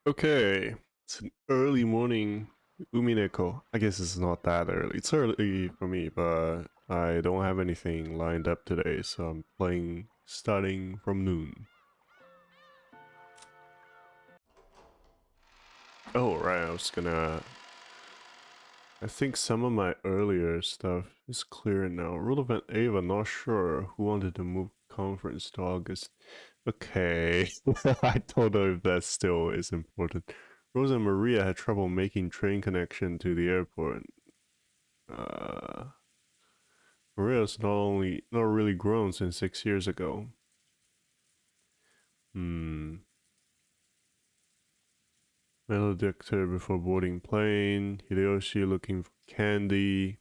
Okay, it's an early morning Umineko. I guess it's not that early. It's early for me, but I don't have anything lined up today, so I'm playing starting from noon. Oh, right, I think some of my earlier stuff is clear now. Rule event Ava, not sure who wanted to move conference to August. Okay, I don't know if that still is important. Rosa and Maria had trouble making train connection to the airport. Uh, Maria's not really grown since 6 years ago. Hmm. Maledictor before boarding plane. Hideyoshi looking for candy.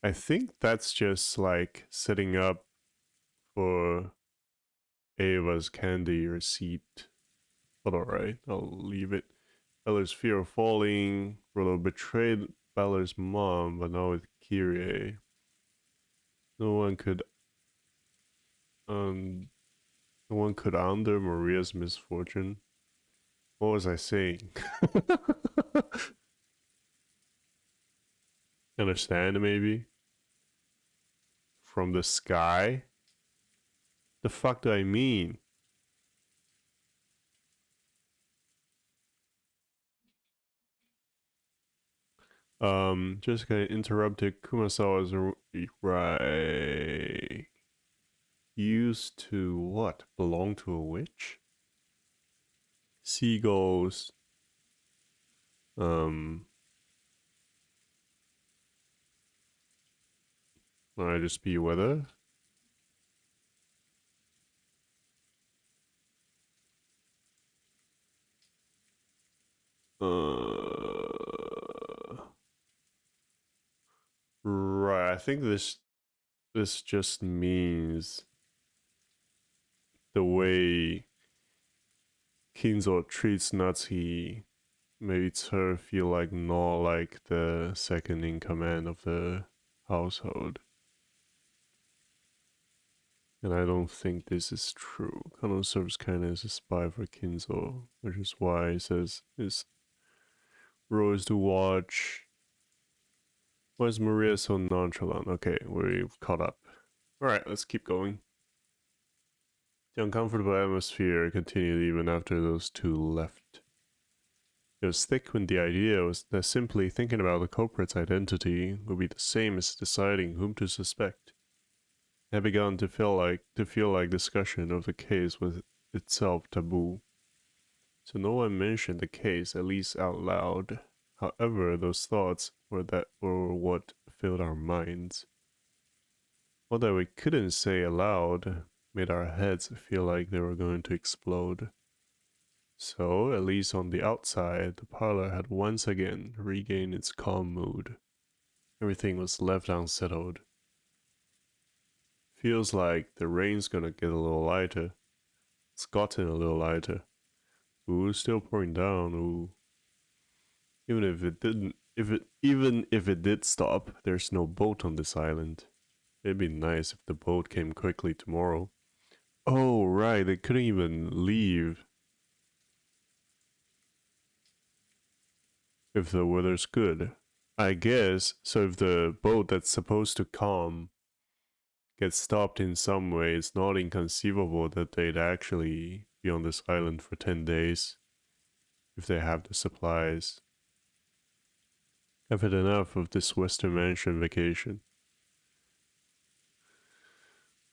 I think that's just like setting up for Ava's candy receipt. But alright, I'll leave it. Bella's fear of falling. Rolo betrayed Bella's mom, but now with Kyrie. No one could um no one could undo Maria's misfortune. What was I saying? Understand maybe? From the sky? The fuck do I mean? Jessica interrupted. Kumasawa's right. Used to what? Belong to a witch? Seagulls. Um, might just be weather. Right. I think this just means the way Kinzo treats Natsuki makes her feel like not like the second in command of the household. And I don't think this is true. Kano serves kinda as a spy for Kinzo, which is why he says his role is to watch. Why is Maria so nonchalant? Okay, we've caught up. Alright, let's keep going. The uncomfortable atmosphere continued even after those two left. It was thick when the idea was that simply thinking about the culprit's identity would be the same as deciding whom to suspect. It had begun to feel like discussion of the case was itself taboo. So no one mentioned the case, at least out loud. However, those thoughts were what filled our minds. What that we couldn't say aloud made our heads feel like they were going to explode. So, at least on the outside, the parlor had once again regained its calm mood. Everything was left unsettled. Feels like the rain's gonna get a little lighter. It's gotten a little lighter. Ooh, still pouring down. Ooh. Even if it did stop, there's no boat on this island. It'd be nice if the boat came quickly tomorrow. Oh, right, they couldn't even leave if the weather's good. I guess, so if the boat that's supposed to come gets stopped in some way, it's not inconceivable that they'd actually be on this island for 10 days if they have the supplies. I've had enough of this Western Mansion vacation.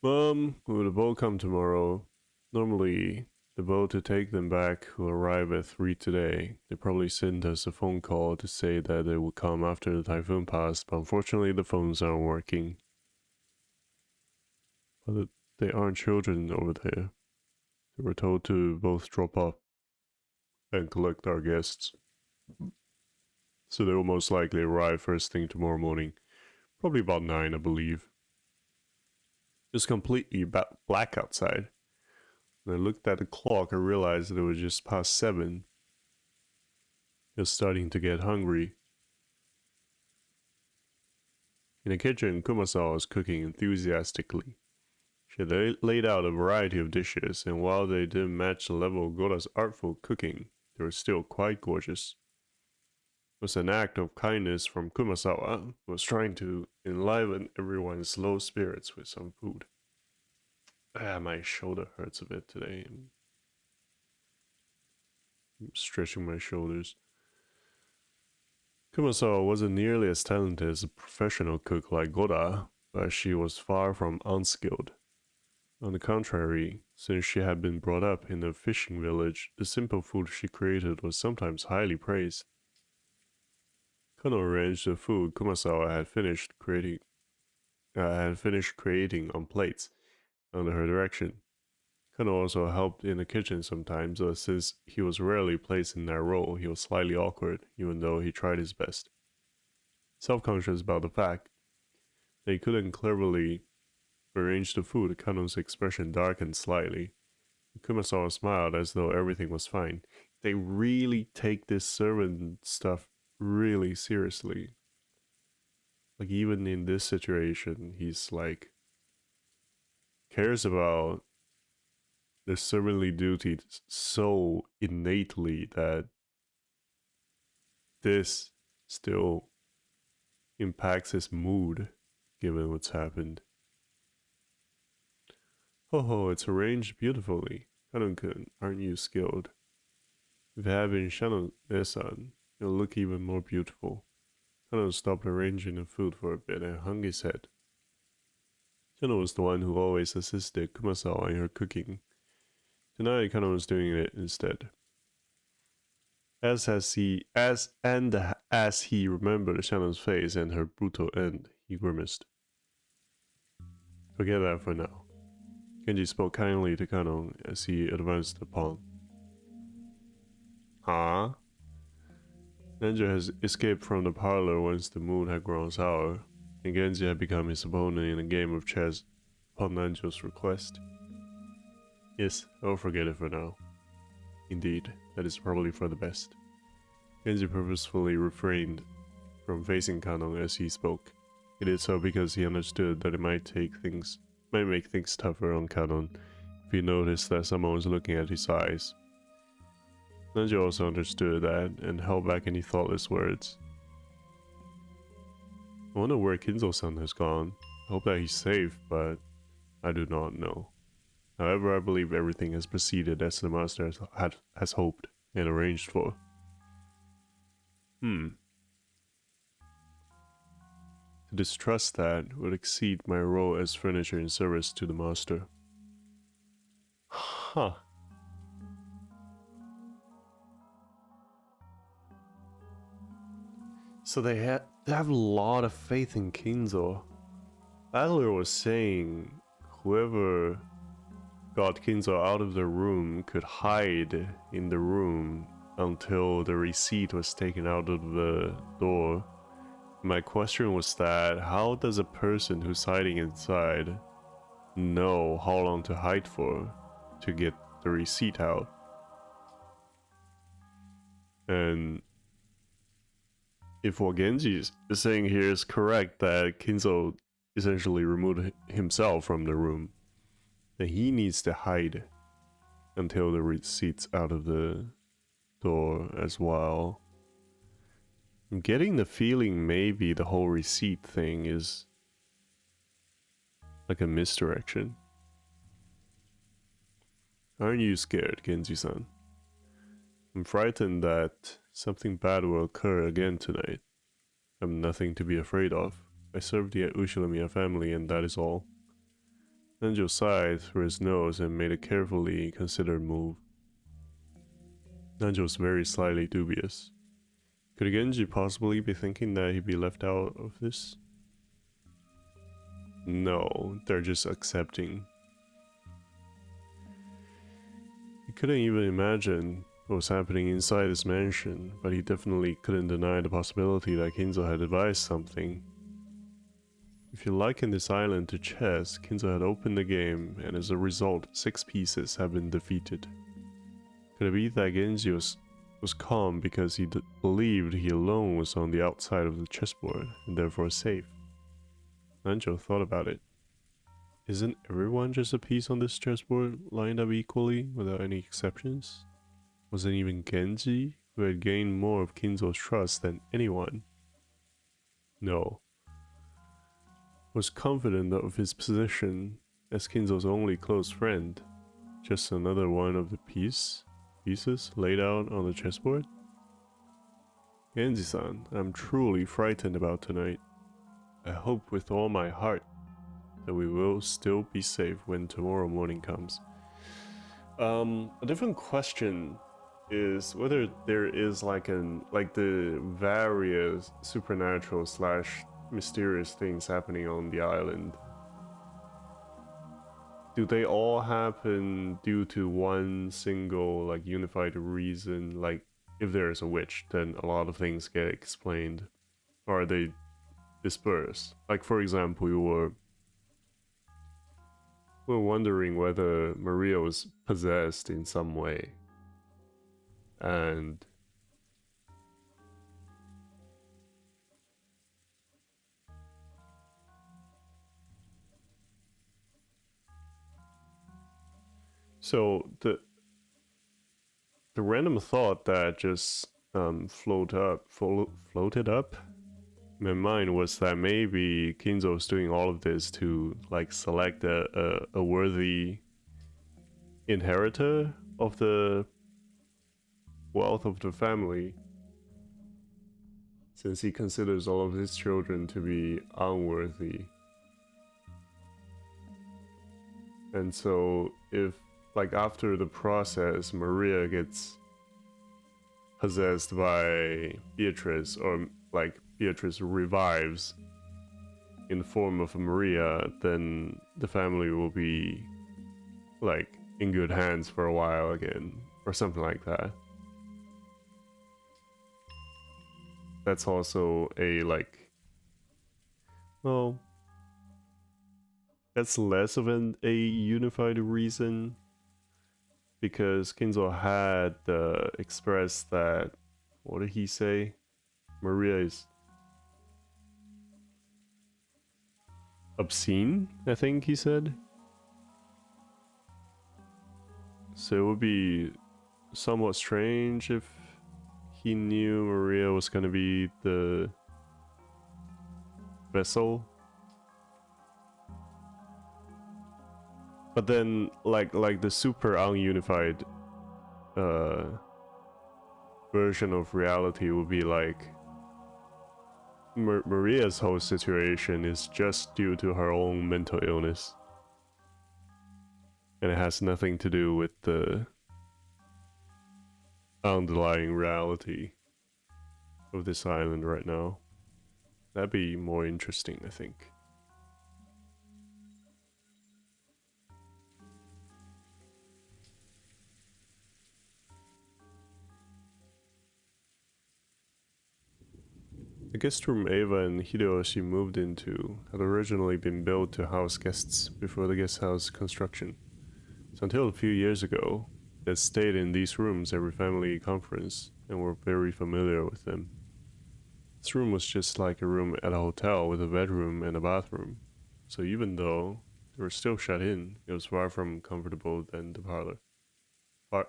Mom, will the boat come tomorrow? Normally, the boat to take them back will arrive at 3 today. They probably sent us a phone call to say that it will come after the typhoon passed, but unfortunately the phones aren't working. But they aren't children over there. They were told to both drop off and collect our guests. So they will most likely arrive first thing tomorrow morning. Probably about 9, I believe. It's completely black outside. When I looked at the clock, I realized that it was just past 7. I was starting to get hungry. In the kitchen, Kumasawa was cooking enthusiastically. She had laid out a variety of dishes, and while they didn't match the level of Gora's artful cooking, they were still quite gorgeous. It was an act of kindness from Kumasawa, who was trying to enliven everyone's low spirits with some food. My shoulder hurts a bit today. I'm stretching my shoulders. Kumasawa wasn't nearly as talented as a professional cook like Goda, but she was far from unskilled. On the contrary, since she had been brought up in a fishing village, the simple food she created was sometimes highly praised. Kano arranged the food Kumasawa had finished creating on plates under her direction. Kano also helped in the kitchen sometimes, but since he was rarely placed in that role, he was slightly awkward, even though he tried his best. Self-conscious about the fact that he couldn't cleverly arrange the food, Kano's expression darkened slightly. Kumasawa smiled as though everything was fine. They really take this servant stuff really seriously. Like, even in this situation, he's like, cares about the servantly duty so innately that this still impacts his mood, given what's happened. Ho, it's arranged beautifully. Kanon-kun, aren't you skilled? If you had been Shano-san, you'll look even more beautiful. Kano stopped arranging the food for a bit and hung his head. Kano was the one who always assisted Kumasawa in her cooking. Tonight, Kano was doing it instead. As he remembered Shano's face and her brutal end, he grimaced. Forget that for now. Genji spoke kindly to Kano as he advanced upon. Huh? Ninja has escaped from the parlor once the mood had grown sour, and Genji had become his opponent in a game of chess upon Nanjo's request. Yes, I'll forget it for now. Indeed, that is probably for the best. Genji purposefully refrained from facing Kano as he spoke. He did so because he understood that it might make things tougher on Kano if he noticed that someone was looking at his eyes. Nanjo also understood that and held back any thoughtless words. I wonder where Kinzo-san has gone. I hope that he's safe, but I do not know. However, I believe everything has proceeded as the master has hoped and arranged for. To distrust that would exceed my role as furniture in service to the master. Huh. So they have a lot of faith in Kinzo. Adler was saying whoever got Kinzo out of the room could hide in the room until the receipt was taken out of the door. My question was that, how does a person who's hiding inside know how long to hide for to get the receipt out? And if what Genji is saying here is correct, that Kinzo essentially removed himself from the room, then he needs to hide until the receipt's out of the door as well. I'm getting the feeling maybe the whole receipt thing is like a misdirection. Aren't you scared, Genji-san? I'm frightened that something bad will occur again tonight. I'm nothing to be afraid of. I serve the Ushilamiya family and that is all. Nanjo sighed through his nose and made a carefully considered move. Nanjo was very slightly dubious. Could Genji possibly be thinking that he'd be left out of this? No, they're just accepting. He couldn't even imagine what was happening inside his mansion, but he definitely couldn't deny the possibility that Kinzo had advised something. If you liken this island to chess, Kinzo had opened the game, and as a result, 6 pieces have been defeated. Could it be that Genji was calm because he believed he alone was on the outside of the chessboard, and therefore safe? Nanjo thought about it. Isn't everyone just a piece on this chessboard lined up equally, without any exceptions? Was it even Genji, who had gained more of Kinzo's trust than anyone? No. Was confident of his position as Kinzo's only close friend. Just another one of the pieces laid out on the chessboard? Genji-san, I'm truly frightened about tonight. I hope with all my heart that we will still be safe when tomorrow morning comes. A different question is whether there is like the various supernatural slash mysterious things happening on the island. Do they all happen due to one single like unified reason? Like if there is a witch, then a lot of things get explained. Or are they dispersed? Like for example, we're wondering whether Maria was possessed in some way. And so the random thought that just floated up in my mind was that maybe Kinzo's doing all of this to like select a worthy inheritor of the wealth of the family, since he considers all of his children to be unworthy. And so if like after the process Maria gets possessed by Beatrice, or like Beatrice revives in the form of Maria, then the family will be like in good hands for a while again, or something like that. That's also a like, well, that's less of a unified reason, because Kinzo had expressed that, what did he say? Maria is obscene, I think he said. So it would be somewhat strange if he knew Maria was gonna be the vessel. But then like the super ununified version of reality would be like Maria's whole situation is just due to her own mental illness, and it has nothing to do with the underlying reality of this island right now. That'd be more interesting, I think. The guest room Ava and Hideyoshi moved into had originally been built to house guests before the guest house construction. So until a few years ago, they had stayed in these rooms every family conference and were very familiar with them. This room was just like a room at a hotel with a bedroom and a bathroom. So even though they were still shut in, it was far from comfortable than the parlor.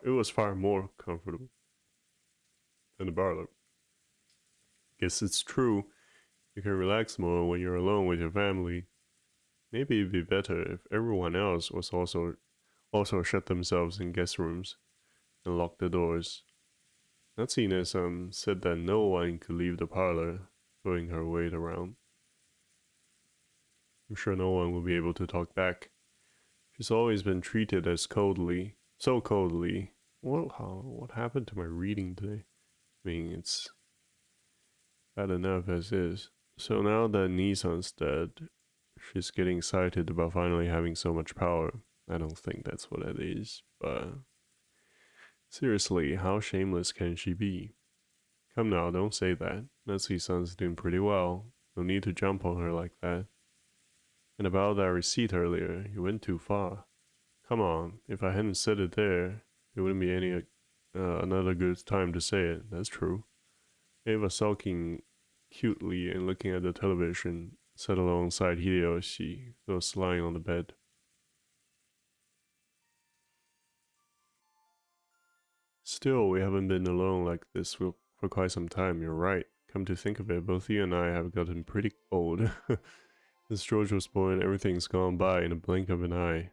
It was far more comfortable than the parlor. Guess it's true, you can relax more when you're alone with your family. Maybe it'd be better if everyone else was also shut themselves in guest rooms and locked the doors. Natsune said that no one could leave the parlor, throwing her weight around. I'm sure no one will be able to talk back. She's always been treated as coldly, so coldly. What happened to my reading today? I mean, it's bad enough as is. So now that Nissan's dead, she's getting excited about finally having so much power. I don't think that's what it is, but seriously, how shameless can she be? Come now, don't say that. Natsuki-san's doing pretty well. No need to jump on her like that. And about that receipt earlier, you went too far. Come on, if I hadn't said it there wouldn't be any another good time to say it. That's true. Ava, sulking cutely and looking at the television, sat alongside Hideyoshi, who was lying on the bed. Still, we haven't been alone like this for quite some time, you're right. Come to think of it, both you and I have gotten pretty old. Since George was born, everything's gone by in a blink of an eye.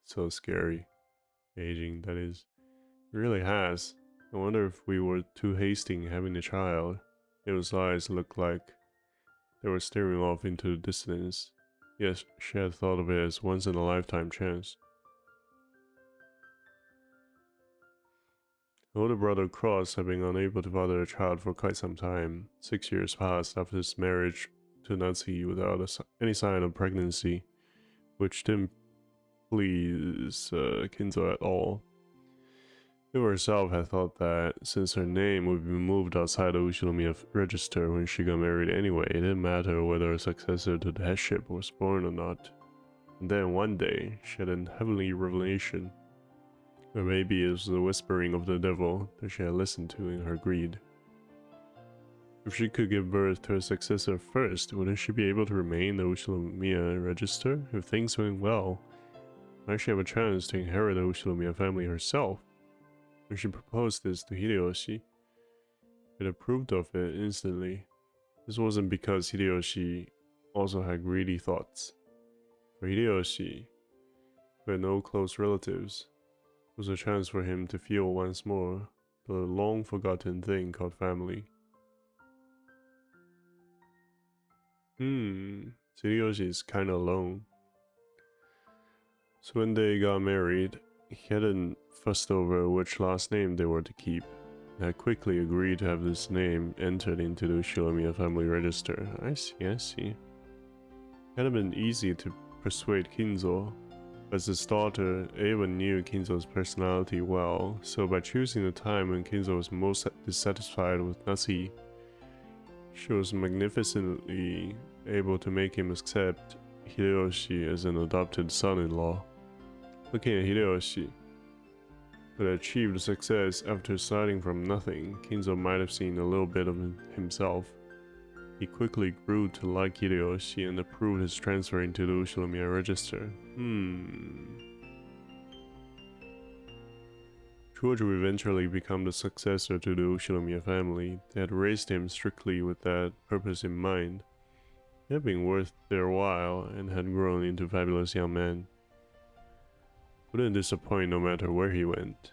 So scary. Aging, that is. It really has. I wonder if we were too hasty in having a child. Those eyes looked like they were staring off into the distance. Yes, she had thought of it as once in a lifetime chance. Her older brother Cross had been unable to father a child for quite some time. 6 years passed after his marriage to Nancy without any sign of pregnancy, which didn't please Kinzo at all. Eva herself had thought that since her name would be moved outside the Ushinomiya register when she got married anyway, it didn't matter whether a successor to the headship was born or not. And then one day, she had a heavenly revelation. Or maybe it was the whispering of the devil that she had listened to in her greed. If she could give birth to a successor first, wouldn't she be able to remain in the Ushinomiya register? If things went well, might she have a chance to inherit the Ushinomiya family herself? When she proposed this to Hideyoshi, it approved of it instantly. This wasn't because Hideyoshi also had greedy thoughts. For Hideyoshi, who had no close relatives, it was a chance for him to feel once more the long-forgotten thing called family. So Hideyoshi is kinda alone. So when they got married, he hadn't fussed over which last name they were to keep. He had quickly agreed to have this name entered into the Ushinomiya family register. I see. It hadn't been easy to persuade Kinzo. As his daughter, Eva knew Kinzo's personality well, so by choosing the time when Kinzo was most dissatisfied with Nasi, she was magnificently able to make him accept Hideyoshi as an adopted son-in-law. Looking at Hideyoshi, who had achieved success after starting from nothing, Kinzo might have seen a little bit of himself. He quickly grew to like Hideyoshi and approved his transfer into the Ushinomiya register. George would eventually become the successor to the Ushinomiya family. They had raised him strictly with that purpose in mind. He had been worth their while and had grown into a fabulous young man. Wouldn't disappoint no matter where he went.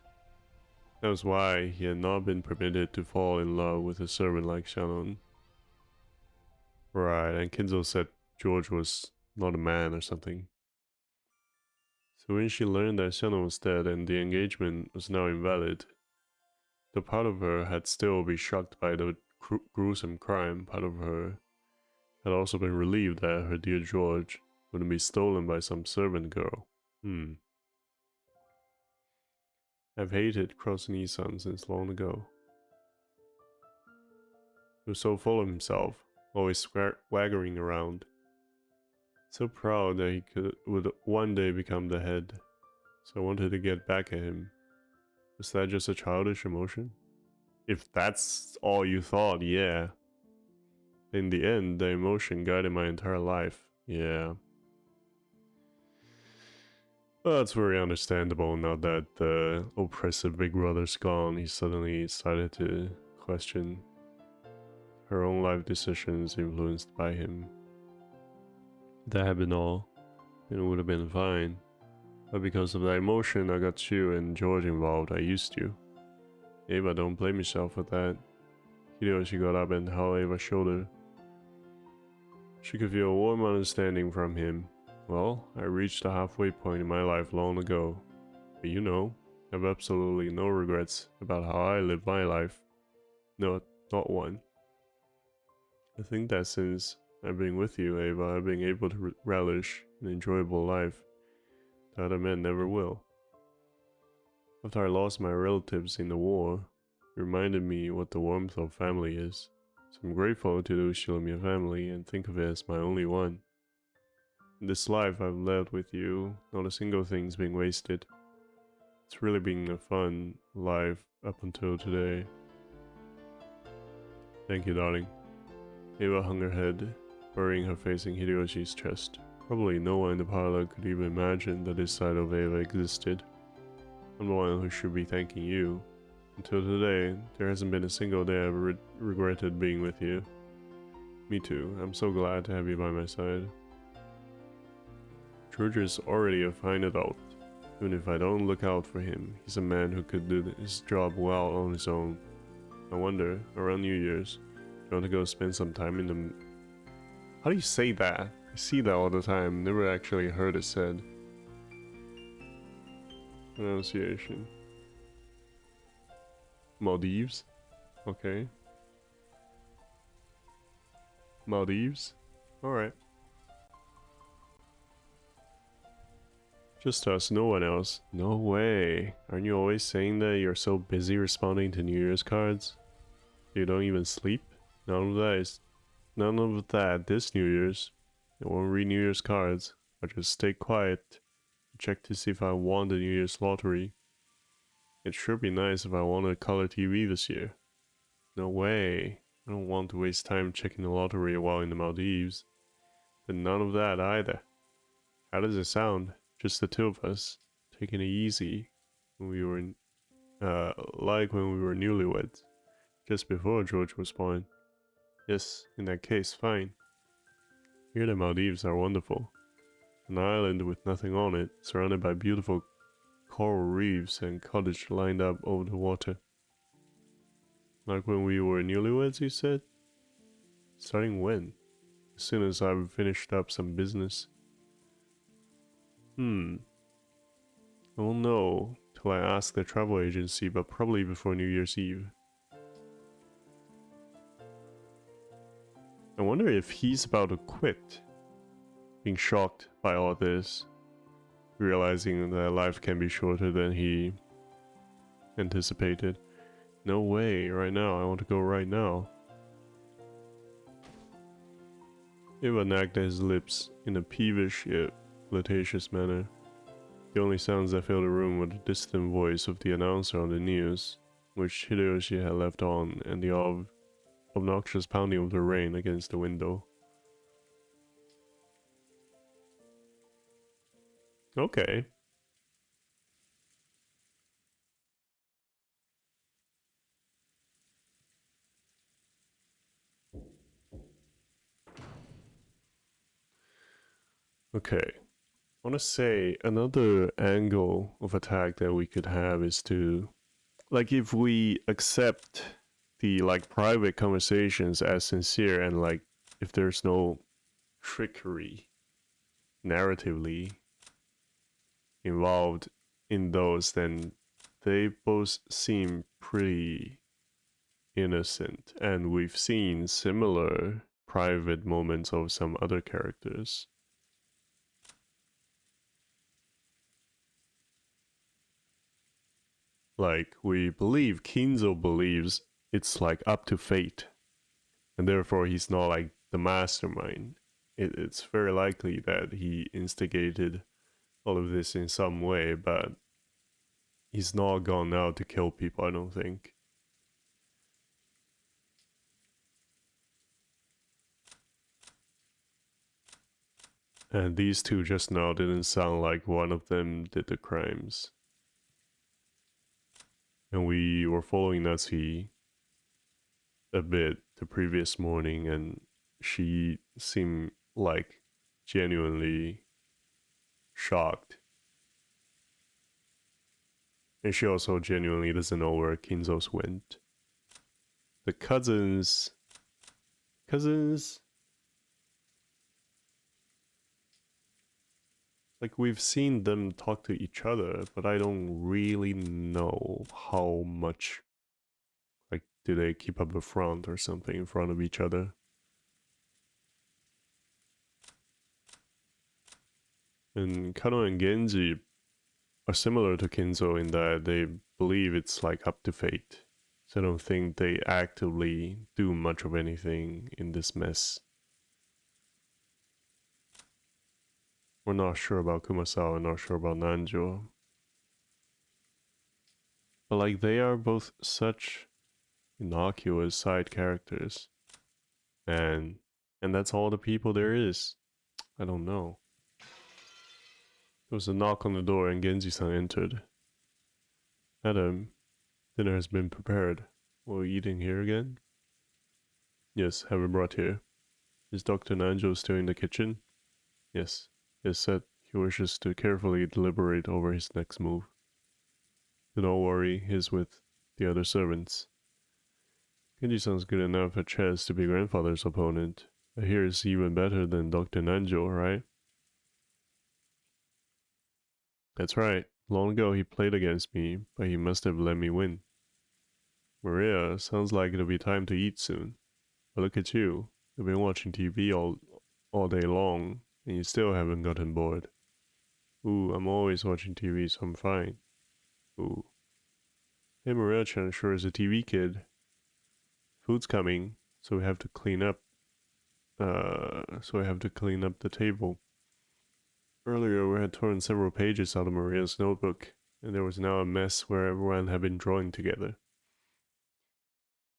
That was why he had not been permitted to fall in love with a servant like Shannon. Right, and Kinzo said George was not a man or something. So when she learned that Shannon was dead and the engagement was now invalid, the part of her had still been shocked by the gruesome crime. Part of her had also been relieved that her dear George wouldn't be stolen by some servant girl. I've hated Cross-Nissan since long ago. He was so full of himself, always swaggering around. So proud that he would one day become the head. So I wanted to get back at him. Was that just a childish emotion? If that's all you thought, yeah. In the end, the emotion guided my entire life. Yeah. Well, that's very understandable now that the oppressive big brother's gone. He suddenly started to question her own life decisions influenced by him. If that had been all, then it would have been fine. But because of that emotion, I got you and George involved. I used you. Eva, don't blame yourself for that. Hideyoshi got up and held Eva's shoulder. She could feel a warm understanding from him. Well, I reached a halfway point in my life long ago. But you know, I have absolutely no regrets about how I lived my life. No, not one. I think that since I've been with you, Eva, I've been able to relish an enjoyable life that other men never will. After I lost my relatives in the war, it reminded me what the warmth of family is. So I'm grateful to the Ushinomiya family and think of it as my only one. In this life I've led with you, not a single thing's being wasted. It's really been a fun life up until today. Thank you, darling. Eva hung her head, burying her face in Hideyoshi's chest. Probably no one in the parlor could even imagine that this side of Eva existed. I'm the one who should be thanking you. Until today, there hasn't been a single day I've regretted being with you. Me too. I'm so glad to have you by my side. George is already a fine adult. Even if I don't look out for him, he's a man who could do his job well on his own. I wonder, around New Year's, do you want to go spend some time in the... How do you say that? I see that all the time, never actually heard it said. Pronunciation. Maldives? Okay. Maldives? Alright. Just us, no one else. No way. Aren't you always saying that you're so busy responding to New Year's cards? You don't even sleep? None of that this New Year's. I won't read New Year's cards. I'll just stay quiet. Check to see if I won the New Year's lottery. It'd sure be nice if I won a color TV this year. No way. I don't want to waste time checking the lottery while in the Maldives. But none of that either. How does it sound? Just the two of us, taking it easy when we were like when we were newlyweds, just before George was born. Yes, in that case, fine. Here the Maldives are wonderful. An island with nothing on it, surrounded by beautiful coral reefs and cottages lined up over the water. Like when we were newlyweds, you said? Starting when? As soon as I've finished up some business. I won't know till I ask the travel agency, but probably before New Year's Eve. I wonder if he's about to quit, being shocked by all this, realizing that life can be shorter than he anticipated. No way, right now, I want to go right now. Eva nagged at his lips in a peevish yet flirtatious manner. The only sounds that filled the room were the distant voice of the announcer on the news, which Hideyoshi had left on, and the obnoxious pounding of the rain against the window. Okay. Okay. I want to say another angle of attack that we could have is to, like, if we accept the, like, private conversations as sincere and, like, if there's no trickery narratively involved in those, then they both seem pretty innocent, and we've seen similar private moments of some other characters. Like, we believe Kinzo believes it's like up to fate, and therefore he's not like the mastermind. It's very likely that he instigated all of this in some way, but he's not gone out to kill people, I don't think. And these two just now didn't sound like one of them did the crimes. And we were following Natsuki a bit the previous morning, and she seemed like genuinely shocked. And she also genuinely doesn't know where Kinzo's went. The cousins, like, we've seen them talk to each other, but I don't really know how much, like, do they keep up a front or something in front of each other. And Kano and Genji are similar to Kinzo in that they believe it's like up to fate. So I don't think they actively do much of anything in this mess. We're not sure about Kumasawa, not sure about Nanjo. But like, they are both such innocuous side characters. And that's all the people there is. I don't know. There was a knock on the door and Genji-san entered. Madam, Dinner has been prepared. Will you eat in here again? Yes, have it brought here. Is Dr. Nanjo still in the kitchen? Yes. He has said he wishes to carefully deliberate over his next move. Do not worry, he is with the other servants. Genji sounds good enough at chess to be grandfather's opponent. I hear he's even better than Dr. Nanjo, right? That's right. Long ago he played against me, but he must have let me win. Maria, sounds like it'll be time to eat soon. But look at you. You've been watching TV all day long, and you still haven't gotten bored. Ooh, I'm always watching TV, so I'm fine. Ooh. Hey, Maria-chan sure is a TV kid. Food's coming, so we have to clean up. The table. Earlier, we had torn several pages out of Maria's notebook, and there was now a mess where everyone had been drawing together.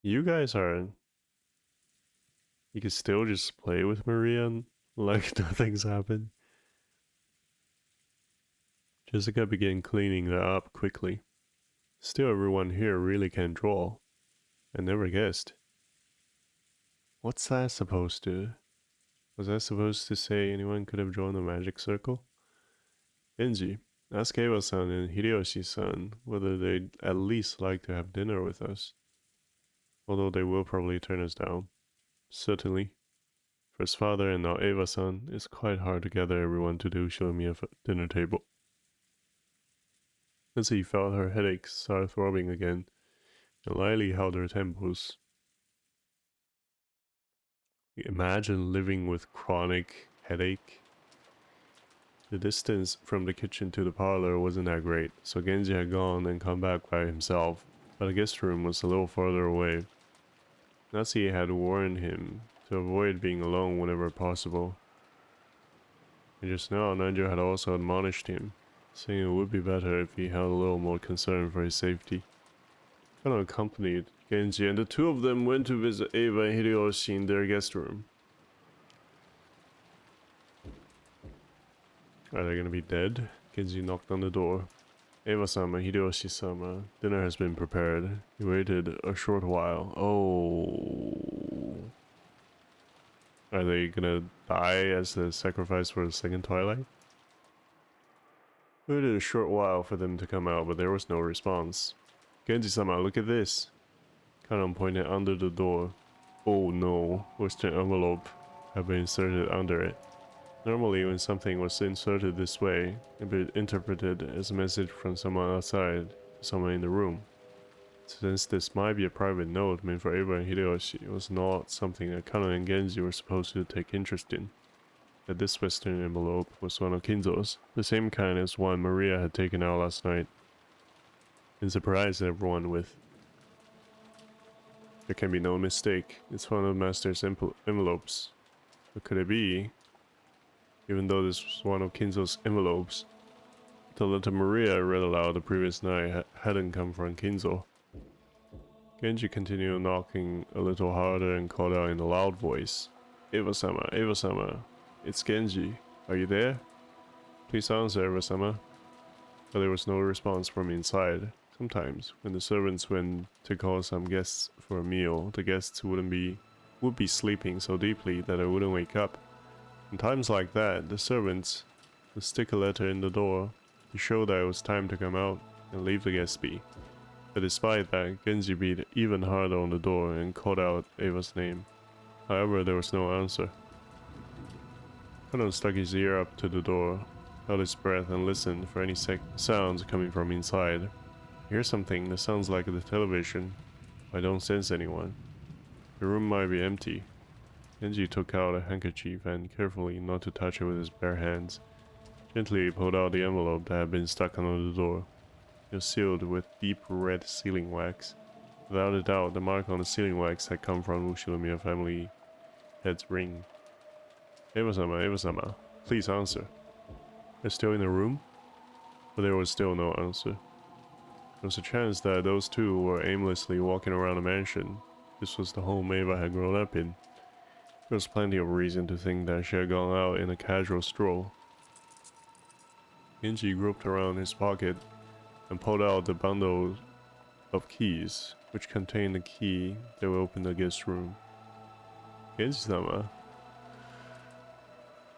You guys are... You can still just play with Maria like nothing's happened. Jessica began cleaning that up quickly. Still, everyone here really can draw. I never guessed. What's that supposed to... Was I supposed to say anyone could have drawn a magic circle? Genji, ask Eva-san and Hideyoshi-san whether they'd at least like to have dinner with us. Although they will probably turn us down. Certainly. For his father and now Eva-san, it's quite hard to gather everyone to do Shinomiya dinner table. Nancy felt her headaches start throbbing again, and lightly held her temples. Imagine living with chronic headache. The distance from the kitchen to the parlor wasn't that great, so Genji had gone and come back by himself, but the guest room was a little farther away. Natsuki had warned him to avoid being alone whenever possible. And just now, Nanjo had also admonished him, saying it would be better if he had a little more concern for his safety. Kano accompanied Genji, and the two of them went to visit Eva and Hideyoshi in their guest room. Are they gonna be dead? Genji knocked on the door. Eva-sama, Hideyoshi-sama, dinner has been prepared. He waited a short while. Oh. Are they gonna die as the sacrifice for the second twilight? We waited a short while for them to come out, but there was no response. Genji-sama, look at this. Kanon pointed under the door. Oh no, Western envelope had been inserted under it. Normally, when something was inserted this way, it would be interpreted as a message from someone outside to someone in the room. Since this might be a private note meant for Eva and Hideyoshi, it was not something that Kanon and Genji were supposed to take interest in. That this Western envelope was one of Kinzo's, the same kind as one Maria had taken out last night, and surprised everyone with. There can be no mistake, it's one of Master's envelopes. What could it be? Even though this was one of Kinzo's envelopes, the letter Maria read aloud the previous night hadn't come from Kinzo. Genji continued knocking a little harder and called out in a loud voice. Eva-sama, Eva-sama, it's Genji. Are you there? Please answer, Eva-sama. But there was no response from inside. Sometimes, when the servants went to call some guests for a meal, the guests would be sleeping so deeply that they wouldn't wake up. In times like that, the servants would stick a letter in the door to show that it was time to come out and leave the guests be. But despite that, Genji beat even harder on the door and called out Eva's name. However, there was no answer. Kanon stuck his ear up to the door, held his breath and listened for any sounds coming from inside. I hear something that sounds like the television. I don't sense anyone. The room might be empty. Genji took out a handkerchief and, carefully not to touch it with his bare hands, gently pulled out the envelope that had been stuck under the door. It was sealed with deep red sealing wax. Without a doubt, the mark on the sealing wax had come from Ushinomiya family head's ring. Eva-sama, Eva-sama, please answer. They're still in the room? But there was still no answer. There was a chance that those two were aimlessly walking around the mansion. This was the home Eva had grown up in. There was plenty of reason to think that she had gone out in a casual stroll. Genji groped around his pocket and pulled out the bundle of keys, which contained the key that will open the guest room. Genji-sama.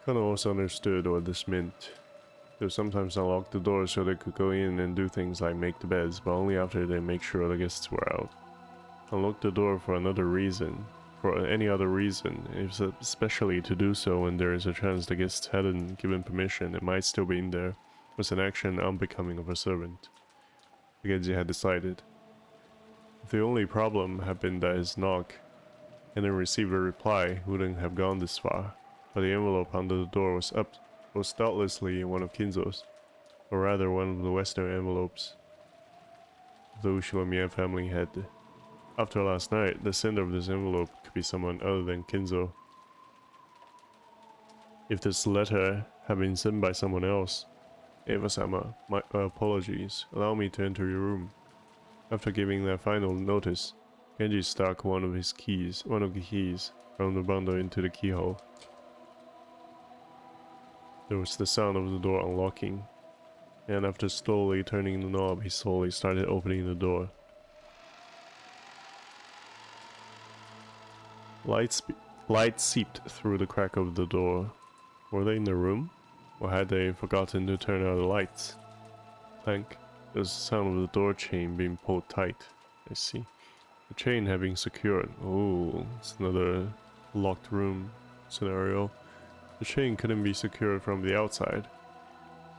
Kano also understood what this meant. They would sometimes unlock the door so they could go in and do things like make the beds, but only after they make sure the guests were out. Unlock the door for another reason, for any other reason, especially to do so when there is a chance the guests hadn't given permission and might still be in there, was an action unbecoming of a servant. Genji had decided. If the only problem had been that his knock and then received a reply wouldn't have gone this far, but the envelope under the door was doubtlessly one of Kinzo's, or rather one of the Western envelopes the Ushimomiya family had. After last night, the sender of this envelope could be someone other than Kinzo. If this letter had been sent by someone else, Eva-sama, my apologies, allow me to enter your room. After giving that final notice, Genji stuck one of the keys from the bundle into the keyhole. There was the sound of the door unlocking, and after slowly turning the knob, he slowly started opening the door. Light seeped through the crack of the door. Were they in the room? Or had they forgotten to turn out the lights? Clank. There was the sound of the door chain being pulled tight. I see. The chain had been secured. Oh, it's another locked room scenario. The chain couldn't be secured from the outside.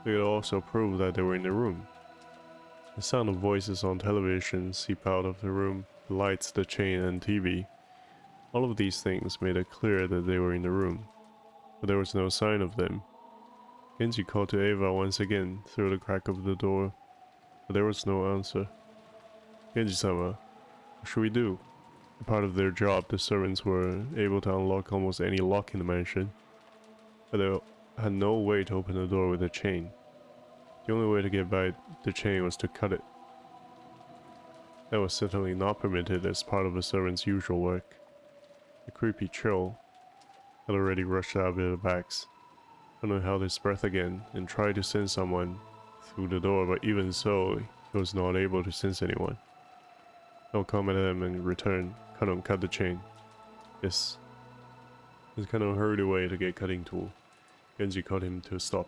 They could also prove that they were in the room. The sound of voices on television seep out of the room, the lights, the chain, and TV. All of these things made it clear that they were in the room, but there was no sign of them. Genji called to Eva once again through the crack of the door, but there was no answer. Genji-sama, what should we do? A part of their job, the servants were able to unlock almost any lock in the mansion, but they had no way to open the door with a chain. The only way to get by the chain was to cut it. That was certainly not permitted as part of a servant's usual work. The creepy chill had already rushed out of their backs. Kano held his breath again and tried to send someone through the door, but even so, he was not able to sense anyone. No comment at them in return. Kano cut the chain. Yes. As Kano hurried away to get cutting tool, Genji called him to stop.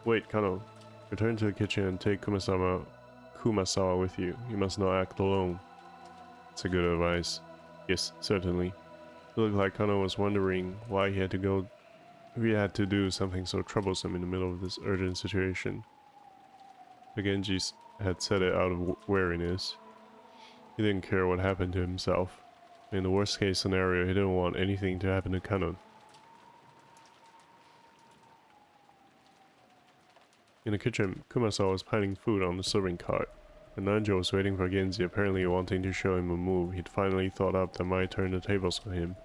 Wait, Kano. Return to the kitchen and take Kumasawa with you. You must not act alone. It's a good advice. Yes, certainly. It looked like Kano was wondering why he had to do something so troublesome in the middle of this urgent situation. But Genji had said it out of wariness. He didn't care what happened to himself. In the worst case scenario, he didn't want anything to happen to Kano. In the kitchen, Kumasawa was piling food on the serving cart, and Nanjo was waiting for Genji, apparently wanting to show him a move he'd finally thought up that might turn the tables on him.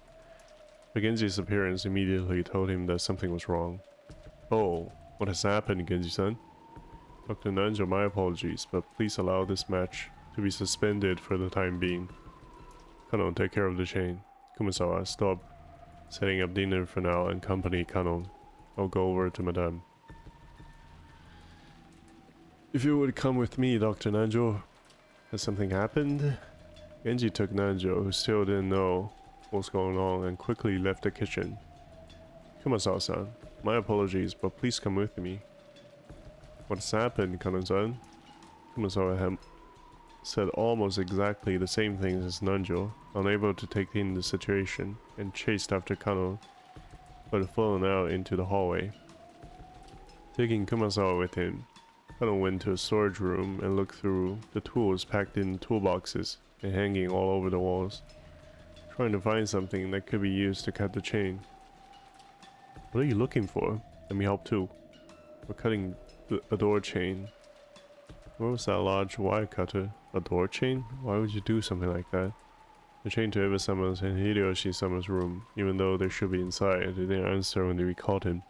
But Genji's appearance immediately told him that something was wrong. Oh, what has happened, Genji-san? Dr. Nanjo, my apologies, but please allow this match to be suspended for the time being. Kano, take care of the chain. Kumasawa, stop setting up dinner for now and accompany Kano. I'll go over to Madame. If you would come with me, Dr. Nanjo. Has something happened? Genji took Nanjo, who still didn't know what was going on, and quickly left the kitchen. Kumasawa-san, my apologies, but please come with me. What has happened, Kano-san? Kumasawa had said almost exactly the same things as Nanjo, unable to take in the situation, and chased after Kano, but had fallen out into the hallway. Taking Kumasawa with him, Kano went to a storage room and looked through the tools packed in toolboxes and hanging all over the walls, trying to find something that could be used to cut the chain. What are you looking for? Let me help too. We're cutting a door chain. Where was that large wire cutter? A door chain? Why would you do something like that? The chain to Eva-sama's and Hideyoshi-sama's room, even though they should be inside, they didn't answer when they recalled him.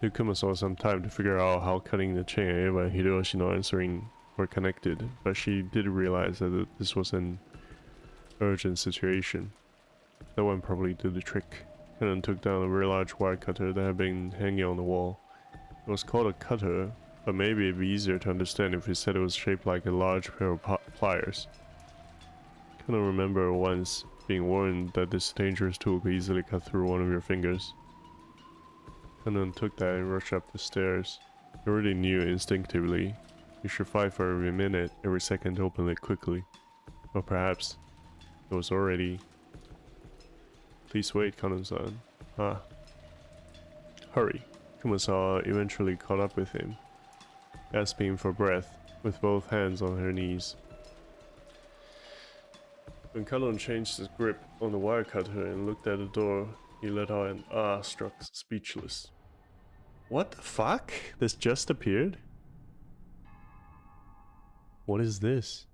It took Kumasawa some time to figure out how cutting the chain and Eva and Hideyoshi not answering were connected, but she did realize that this was an urgent situation. That one probably did the trick. Kenan took down a very large wire cutter that had been hanging on the wall. It was called a cutter, but maybe it'd be easier to understand if we said it was shaped like a large pair of pliers. don't remember once being warned that this dangerous tool could easily cut through one of your fingers. Kanon took that and rushed up the stairs. He already knew instinctively you should fight for every minute, every second to open it quickly. Or perhaps it was already... Please wait, Kanon-san. Ah. Hurry. Kumasawa eventually caught up with him, gasping for breath, with both hands on her knees. When Kanon changed his grip on the wire cutter and looked at the door, he let out an ah, struck speechless. What the fuck? This just appeared? What is this?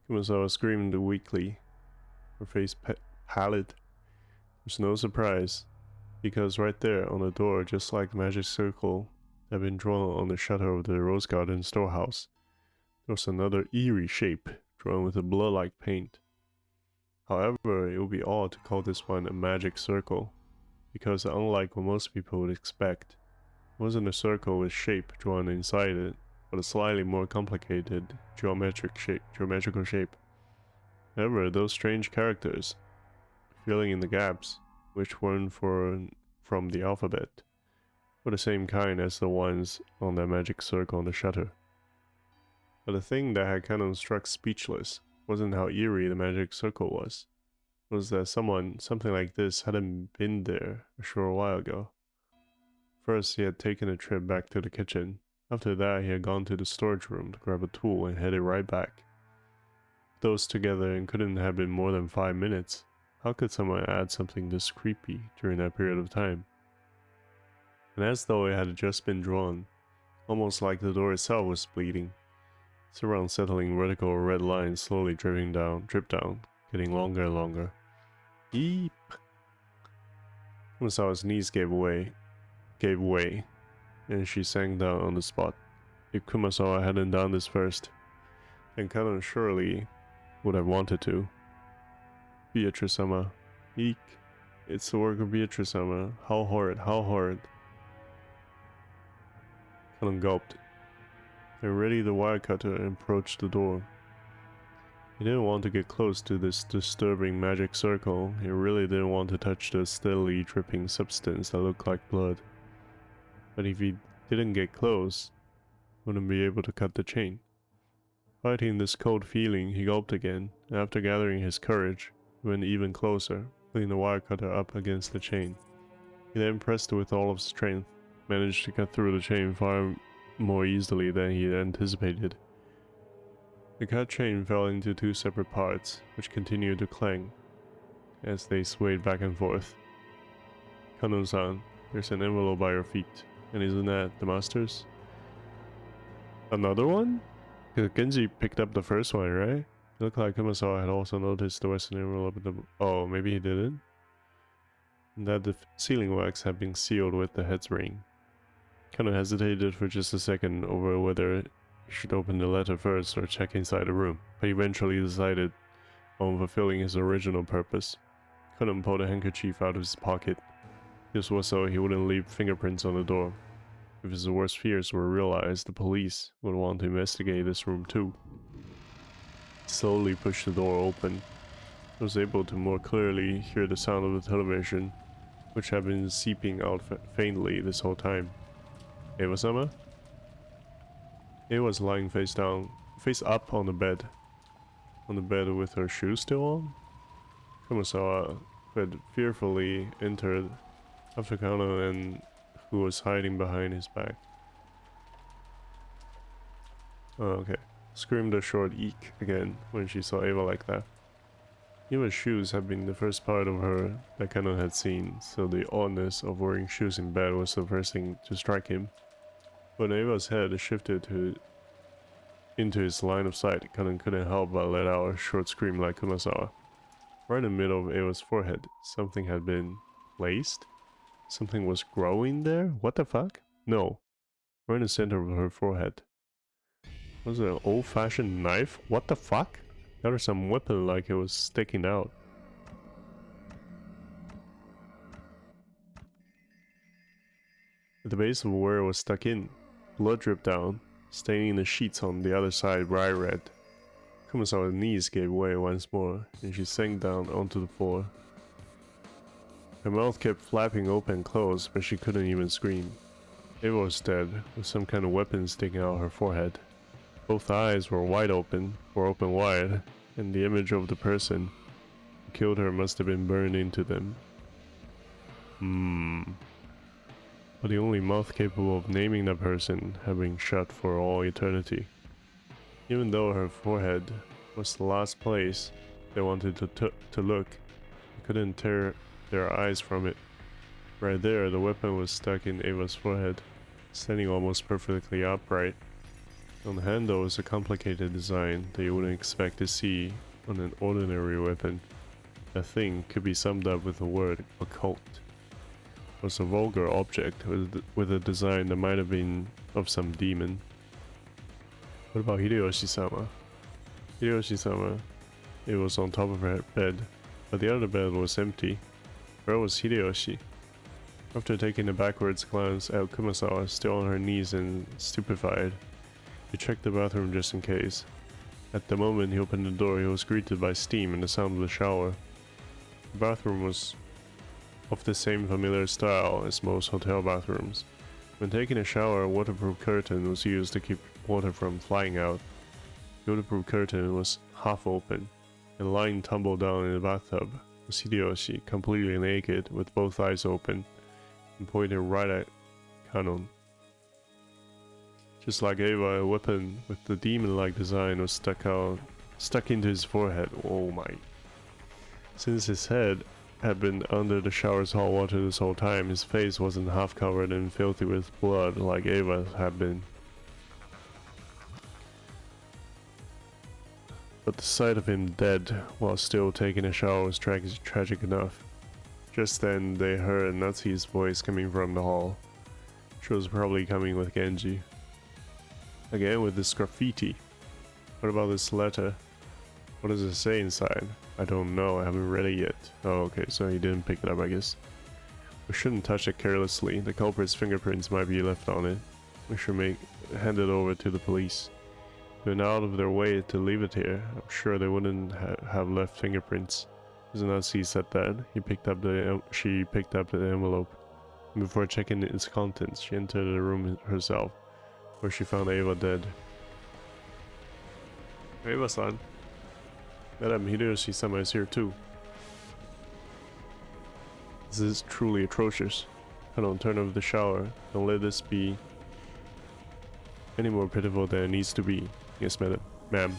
Kumasawa screamed weakly, her face pallid. There's no surprise, because right there on the door, just like the magic circle that had been drawn on the shutter of the Rose Garden storehouse, there was another eerie shape drawn with a blood-like paint. However, it would be odd to call this one a magic circle, because unlike what most people would expect, it wasn't a circle with shape drawn inside it, but a slightly more complicated geometrical shape. However, those strange characters, filling in the gaps, which weren't from the alphabet, were the same kind as the ones on that magic circle on the shutter. But the thing that had kind of struck speechless wasn't how eerie the magic circle was. It was that something like this hadn't been there a short while ago. First, he had taken a trip back to the kitchen. After that, he had gone to the storage room to grab a tool and headed right back. Those together and couldn't have been more than 5 minutes. How could someone add something this creepy during that period of time? And as though it had just been drawn, almost like the door itself was bleeding, its unsettling vertical red lines slowly drip down, getting longer and longer. Eep! Kumasawa's knees gave way, and she sank down on the spot. If Kumasawa hadn't done this first, then Kanon surely would have wanted to. Beatrice-sama. Eek. It's the work of Beatrice-sama. How horrid, how horrid. Kanon gulped. They readied the wire cutter and approached the door. He didn't want to get close to this disturbing magic circle. He really didn't want to touch the steadily dripping substance that looked like blood. But if he didn't get close, he wouldn't be able to cut the chain. Fighting this cold feeling, he gulped again, and after gathering his courage, he went even closer, putting the wire cutter up against the chain. He then pressed it with all of his strength, managed to cut through the chain far more easily than he had anticipated. The cut chain fell into 2 separate parts, which continued to clang as they swayed back and forth. Kanon-san, there's an envelope by your feet, and isn't that the master's? Another one? Because Genji picked up the first one, right? It looked like Kumasawa had also noticed the western envelope in the... Oh, maybe he didn't? And that the sealing wax had been sealed with the head's ring. Kanon hesitated for just a second over whether he should open the letter first or check inside the room, but eventually decided on fulfilling his original purpose. Kanon pulled a handkerchief out of his pocket. This was so he wouldn't leave fingerprints on the door. If his worst fears were realized, the police would want to investigate this room too. He slowly pushed the door open. He was able to more clearly hear the sound of the television, which had been seeping out faintly this whole time. Eva-sama? Eva was lying face up on the bed with her shoes still on. Kumasawa, who had fearfully entered after Kanon and who was hiding behind his back. Oh, okay. Screamed a short eek again when she saw Eva like that. Eva's shoes had been the first part of her that Kanon had seen, so the oddness of wearing shoes in bed was the first thing to strike him. When Eva's head shifted into his line of sight, Kanon couldn't help but let out a short scream like Kumasawa. Right in the middle of Eva's forehead, something had been placed? Something was growing there? What the fuck? No. Right in the center of her forehead. Was it an old-fashioned knife? What the fuck? That was some weapon like it was sticking out. At the base of where it was stuck in, blood dripped down, staining the sheets on the other side bright red. Kumasawa's knees gave way once more, and she sank down onto the floor. Her mouth kept flapping open and closed, but she couldn't even scream. Eva was dead, with some kind of weapon sticking out her forehead. Both eyes were open wide, and the image of the person who killed her must have been burned into them. But the only mouth capable of naming that person had been shut for all eternity. Even though her forehead was the last place they wanted to look, they couldn't tear their eyes from it. Right there, the weapon was stuck in Ava's forehead, standing almost perfectly upright. On the handle was a complicated design that you wouldn't expect to see on an ordinary weapon. That thing could be summed up with the word occult. It was a vulgar object with a design that might have been of some demon. What about Hideyoshi-sama? Hideyoshi-sama, it was on top of her bed, but the other bed was empty. Where was Hideyoshi? After taking a backwards glance at Kumasawa, still on her knees and stupefied, he checked the bathroom just in case. At the moment he opened the door, he was greeted by steam and the sound of the shower. The bathroom was of the same familiar style as most hotel bathrooms. When taking a shower, a waterproof curtain was used to keep water from flying out. The waterproof curtain was half open, and lying tumbled down in the bathtub was Hideyoshi, completely naked, with both eyes open, and pointed right at Kanon. Just like Eva, a weapon with the demon-like design was stuck into his forehead. Oh my. Since his head had been under the shower's hot water this whole time, his face wasn't half covered and filthy with blood like Ava's had been. But the sight of him dead while still taking a shower was tragic enough. Just then they heard Natsu's voice coming from the hall. She was probably coming with Genji. Again with this graffiti. What about this letter? What does it say inside? I don't know, I haven't read it yet. Oh, okay, so he didn't pick it up, I guess. We shouldn't touch it carelessly. The culprit's fingerprints might be left on it. We should hand it over to the police. They went out of their way to leave it here. I'm sure they wouldn't have left fingerprints. As Natsu said that, she picked up the envelope. And before checking its contents, she entered the room herself, where she found Eva dead. Eva-san. Madam, Hideyoshi-sama is here too. This is truly atrocious. Kanon, turn off the shower. Don't let this be any more pitiful than it needs to be. Yes, madam. Ma'am.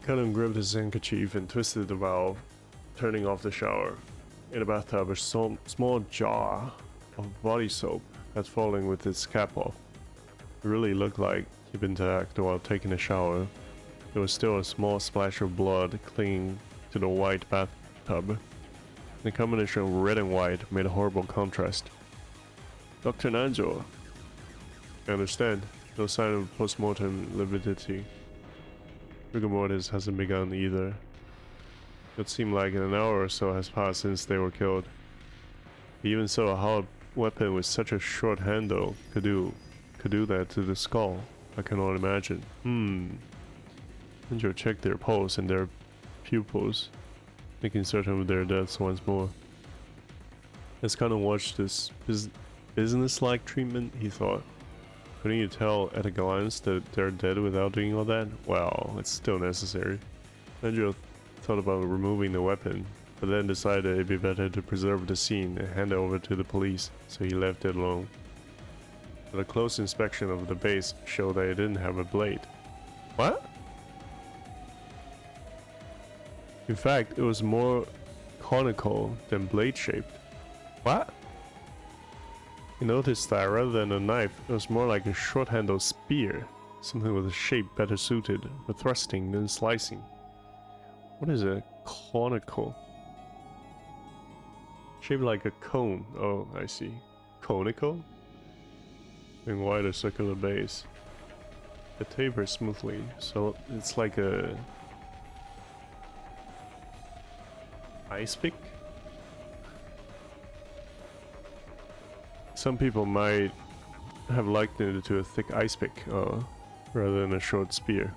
Kanon grabbed his handkerchief and twisted the valve, turning off the shower. In the bathtub, a small jar of body soap had fallen with its cap off. It really looked like he'd been attacked while taking a shower. There was still a small splash of blood clinging to the white bathtub. The combination of red and white made a horrible contrast. Dr. Nanjo. I understand. No sign of post-mortem lividity. Rigor mortis hasn't begun either. It seemed like an hour or so has passed since they were killed. Even so, how a weapon with such a short handle could do that to the skull, I cannot imagine. Nanjo checked their pulse and their pupils, making certain of their deaths once more. As Kanon watched this business-like treatment, he thought, couldn't you tell at a glance that they're dead without doing all that? Well, it's still necessary. Nanjo thought about removing the weapon, but then decided it'd be better to preserve the scene and hand it over to the police, so he left it alone. But a close inspection of the base showed that it didn't have a blade. What? In fact, it was more conical than blade-shaped. What? He noticed that rather than a knife, it was more like a short-handled spear, something with a shape better suited for thrusting than slicing. What is a conical? Shaped like a cone. Oh, I see. Conical? And wider circular base. It tapers smoothly, so it's like a ice pick? Some people might have likened it to a thick ice pick, rather than a short spear.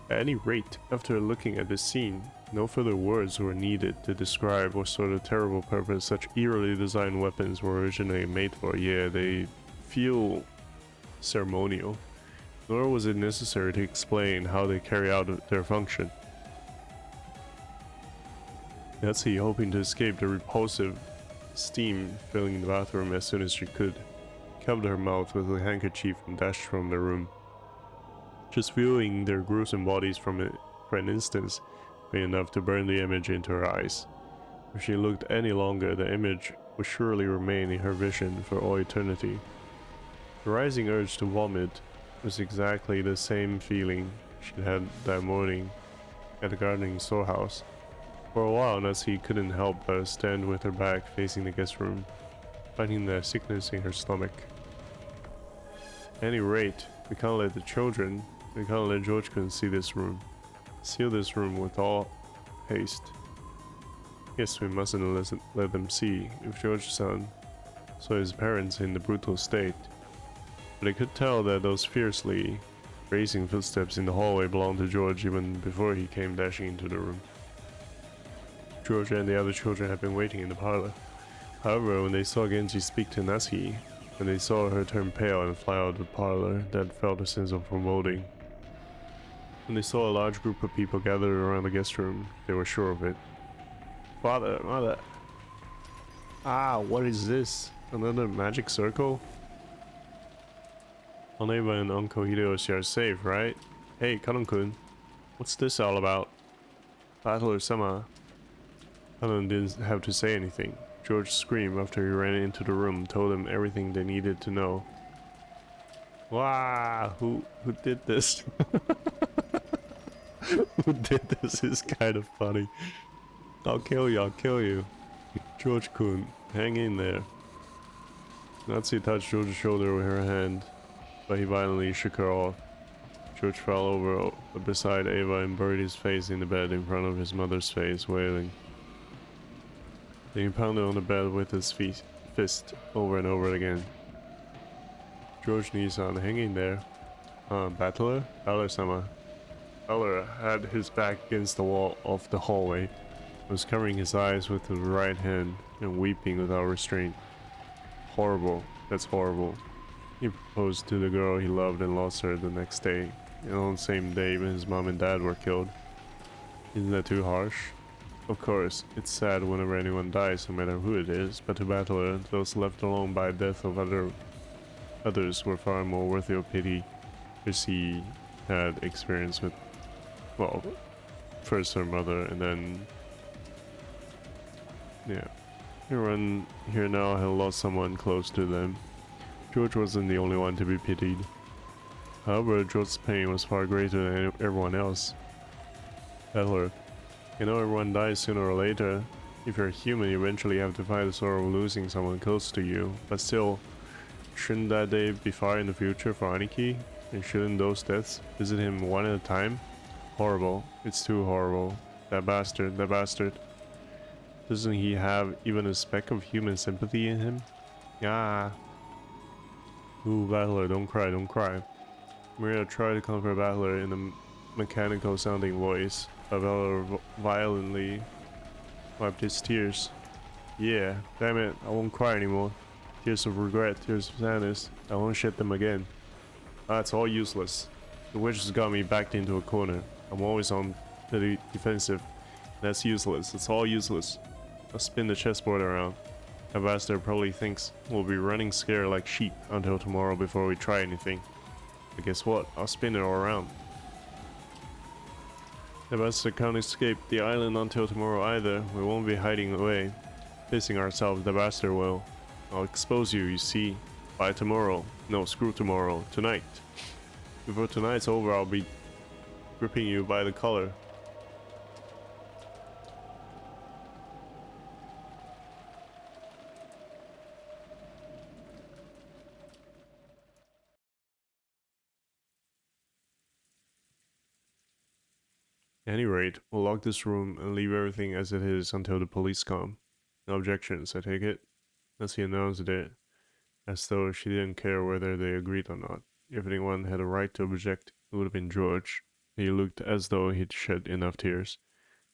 At any rate, after looking at this scene, no further words were needed to describe what sort of terrible purpose such eerily designed weapons were originally made for. Yeah, they feel ceremonial. Nor was it necessary to explain how they carry out their function. Nancy, hoping to escape the repulsive steam filling the bathroom as soon as she could, covered her mouth with a handkerchief and dashed from the room. Just viewing their gruesome bodies for an instant be enough to burn the image into her eyes. If she looked any longer, the image would surely remain in her vision for all eternity. The rising urge to vomit was exactly the same feeling she had that morning at the gardening storehouse. For a while, Nancy couldn't help but stand with her back facing the guest room, finding the sickness in her stomach. At any rate, we can't let George Kun see this room. Seal this room with all haste. Yes, we mustn't let them see if George's son saw his parents in the brutal state. But I could tell that those fiercely racing footsteps in the hallway belonged to George even before he came dashing into the room. George and the other children had been waiting in the parlor. However, when they saw Genji speak to Natsuki, when they saw her turn pale and fly out of the parlor, Dad felt a sense of foreboding. When they saw a large group of people gathered around the guest room, they were sure of it. Father, mother. Ah, what is this? Another magic circle? Oneva and Uncle Hideyoshi are safe, right? Hey, Kanon-kun, what's this all about? Battler-sama. Kanon didn't have to say anything. George's scream after he ran into the room told them everything they needed to know. Wow, who did this? Who did this is kind of funny. I'll kill you. George-kun, hang in there. Natsu touched George's shoulder with her hand, but he violently shook her off. George fell over beside Ava and buried his face in the bed in front of his mother's face, wailing. Then he pounded on the bed with his fist over and over again. George Nissan, hang in there. Battler? Battler-sama. Battler had his back against the wall of the hallway, was covering his eyes with his right hand and weeping without restraint. Horrible. That's horrible. He proposed to the girl he loved and lost her the next day, and on the same day when his mom and dad were killed. Isn't that too harsh? Of course, it's sad whenever anyone dies, no matter who it is, but to Battler, those left alone by the death of others were far more worthy of pity, because he had experience with, well, first her mother, and then, yeah. Everyone here now had lost someone close to them. George wasn't the only one to be pitied. However, George's pain was far greater than everyone else. Battler, you know everyone dies sooner or later. If you're human, you eventually have to fight the sorrow of losing someone close to you. But still, shouldn't that day be far in the future for Aniki? And shouldn't those deaths visit him one at a time? Horrible. It's too horrible. That bastard. Doesn't he have even a speck of human sympathy in him? Yeah. Ooh, Battler, don't cry. Maria tried to comfort Battler in a mechanical sounding voice, but Battler violently wiped his tears. Yeah, damn it, I won't cry anymore. Tears of regret, tears of sadness, I won't shed them again. That's all useless. The witch has got me backed into a corner. I'm always on the defensive. That's useless, it's all useless. I'll spin the chessboard around. That bastard probably thinks we'll be running scared like sheep until tomorrow before we try anything. But guess what? I'll spin it all around. The bastard can't escape the island until tomorrow either. We won't be hiding away, facing ourselves. The bastard will. I'll expose you, you see. By tomorrow. No, screw tomorrow. Tonight. Before tonight's over, I'll be gripping you by the collar. At any rate, we'll lock this room and leave everything as it is until the police come. No objections, I take it? As he announced it, as though she didn't care whether they agreed or not. If anyone had a right to object, it would have been George. He looked as though he'd shed enough tears.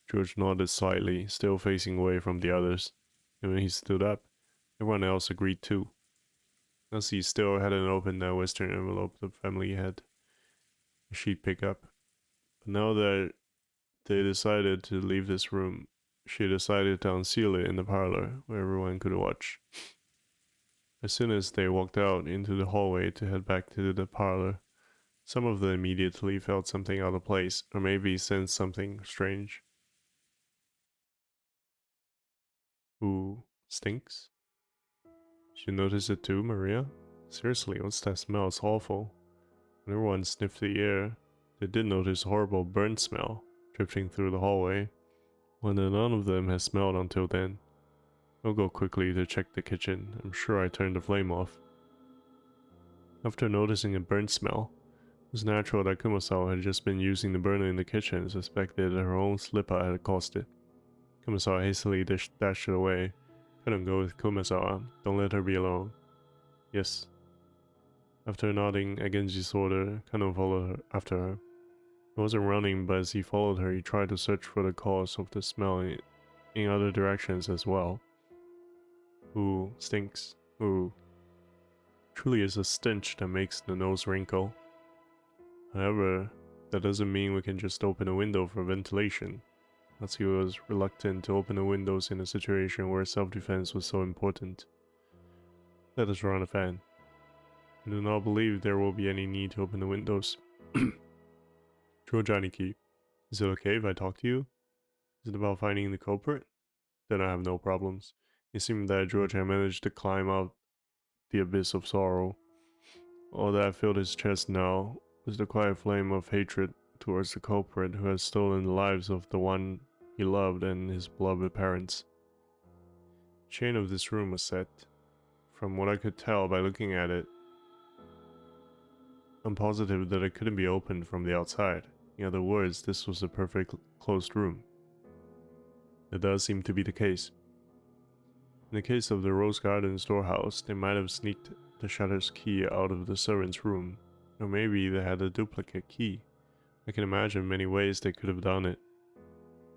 George nodded slightly, still facing away from the others. And when he stood up, everyone else agreed too. Nancy still hadn't opened that Western envelope the family had. She'd pick up. But now that they decided to leave this room, she decided to unseal it in the parlor where everyone could watch. As soon as they walked out into the hallway to head back to the parlor, some of them immediately felt something out of place, or maybe sensed something strange. Ooh, stinks? Did you notice it too, Maria? Seriously, what's that smell? It's awful. When everyone sniffed the air, they did notice a horrible burnt smell drifting through the hallway, one that none of them had smelled until then. I'll go quickly to check the kitchen. I'm sure I turned the flame off. After noticing a burnt smell, it was natural that Kumasawa had just been using the burner in the kitchen and suspected that her own slip-up had caused it. Kumasawa hastily dashed it away. Couldn't go with Kumasawa. Don't let her be alone. Yes. After nodding at Genji's order, Kano followed after her. He wasn't running, but as he followed her, he tried to search for the cause of the smell in other directions as well. Ooh, stinks. Ooh. Truly is a stench that makes the nose wrinkle. However, that doesn't mean we can just open a window for ventilation. Natsuki was reluctant to open the windows in a situation where self-defense was so important. Let us run a fan. I do not believe there will be any need to open the windows. Jojaniki, is it okay if I talk to you? Is it about finding the culprit? Then I have no problems. It seemed that George had managed to climb out the abyss of sorrow. All that filled his chest now was the quiet flame of hatred towards the culprit who had stolen the lives of the one he loved and his beloved parents. The chain of this room was set. From what I could tell by looking at it, I'm positive that it couldn't be opened from the outside. In other words, this was a perfect closed room. It does seem to be the case. In the case of the Rose Garden storehouse, they might have sneaked the shutter's key out of the servant's room, or maybe they had a duplicate key. I can imagine many ways they could have done it.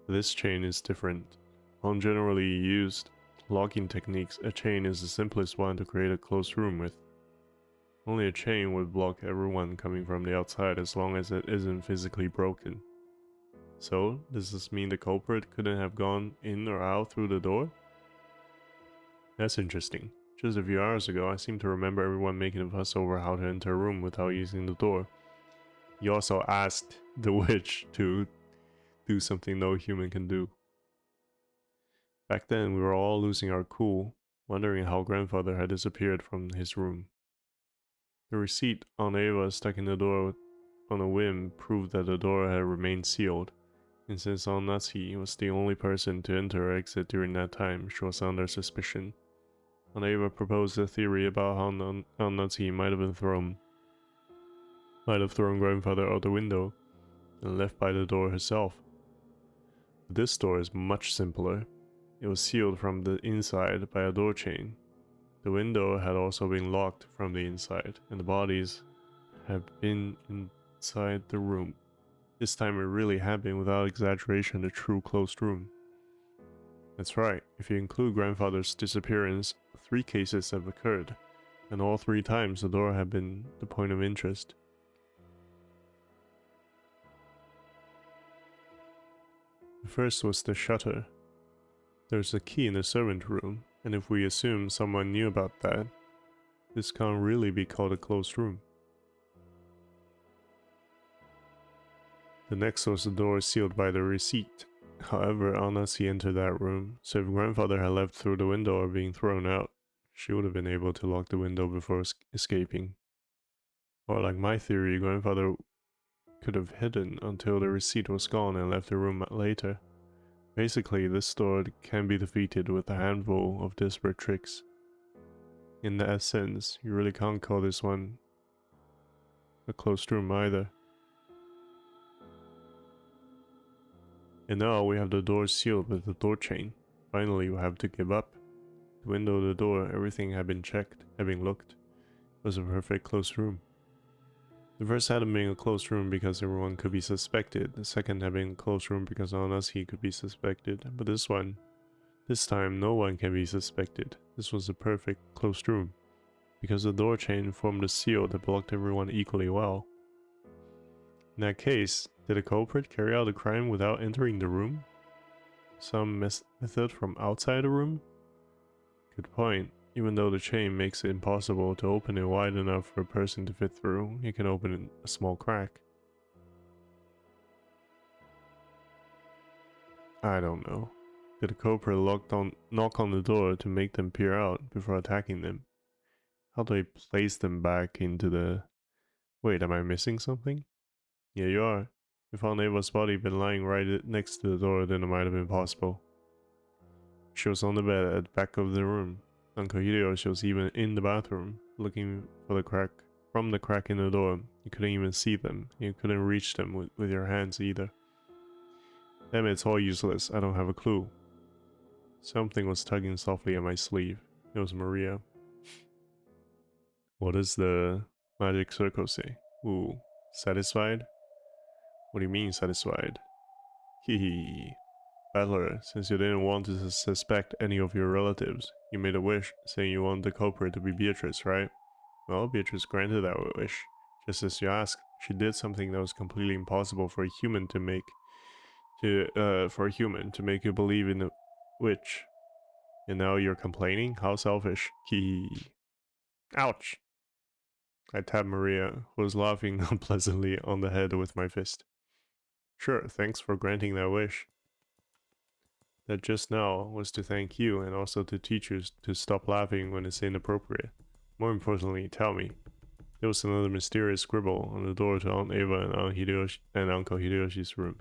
But this chain is different. On generally used locking techniques, a chain is the simplest one to create a closed room with. Only a chain would block everyone coming from the outside as long as it isn't physically broken. So, does this mean the culprit couldn't have gone in or out through the door? That's interesting. Just a few hours ago, I seem to remember everyone making a fuss over how to enter a room without using the door. You also asked the witch to do something no human can do. Back then, we were all losing our cool, wondering how grandfather had disappeared from his room. The receipt on Ava stuck in the door on a whim proved that the door had remained sealed, and since Natsuki was the only person to enter or exit during that time, she was under suspicion. Ava proposed a theory about how Natsuki might have thrown grandfather out the window and left by the door herself. But this door is much simpler. It was sealed from the inside by a door chain. The window had also been locked from the inside, and the bodies had been inside the room. This time it really had been, without exaggeration, a true closed room. That's right, if you include grandfather's disappearance, 3 cases have occurred, and all 3 times the door had been the point of interest. The first was the shutter. There's a key in the servant room, and if we assume someone knew about that, this can't really be called a closed room. The next was the door sealed by the receipt. However, Anasi entered that room, so if grandfather had left through the window or being thrown out, she would have been able to lock the window before escaping. Or like my theory, grandfather could have hidden until the receipt was gone and left the room later. Basically, this door can be defeated with a handful of desperate tricks. In that sense, you really can't call this one a closed room either. And now we have the door sealed with the door chain. Finally, we have to give up. The window, the door, everything had been checked, had been looked. It was a perfect closed room. The first had him being a closed room because everyone could be suspected. The second had been a closed room because unless he could be suspected. But this time, no one can be suspected. This was a perfect closed room, because the door chain formed a seal that blocked everyone equally well. In that case, did a culprit carry out a crime without entering the room? Some method from outside the room? Good point. Even though the chain makes it impossible to open it wide enough for a person to fit through, you can open a small crack. I don't know. Did the culprit knock on the door to make them peer out before attacking them? How do I place them back into the... Wait, am I missing something? Yeah, you are. If found Ava's body been lying right next to the door, then it might have been possible. She was on the bed at the back of the room. Uncle Hideyoshi was even in the bathroom, looking for the crack. From the crack in the door, you couldn't even see them. You couldn't reach them with your hands either. Damn it, it's all useless. I don't have a clue. Something was tugging softly at my sleeve. It was Maria. What does the magic circle say? Ooh, satisfied? What do you mean satisfied? Hehe. Battler, since you didn't want to suspect any of your relatives, you made a wish saying you want the culprit to be Beatrice, right? Well, Beatrice granted that wish. Just as you asked, she did something that was completely impossible for a human to make. For a human to make you believe in a witch. And now you're complaining? How selfish. Hee. Ouch. I tapped Maria, who was laughing unpleasantly on the head with my fist. Sure, thanks for granting that wish. That just now was to thank you and also to teachers to stop laughing when it's inappropriate. More importantly, tell me. There was another mysterious scribble on the door to Aunt Ava and Uncle Hideyoshi's room.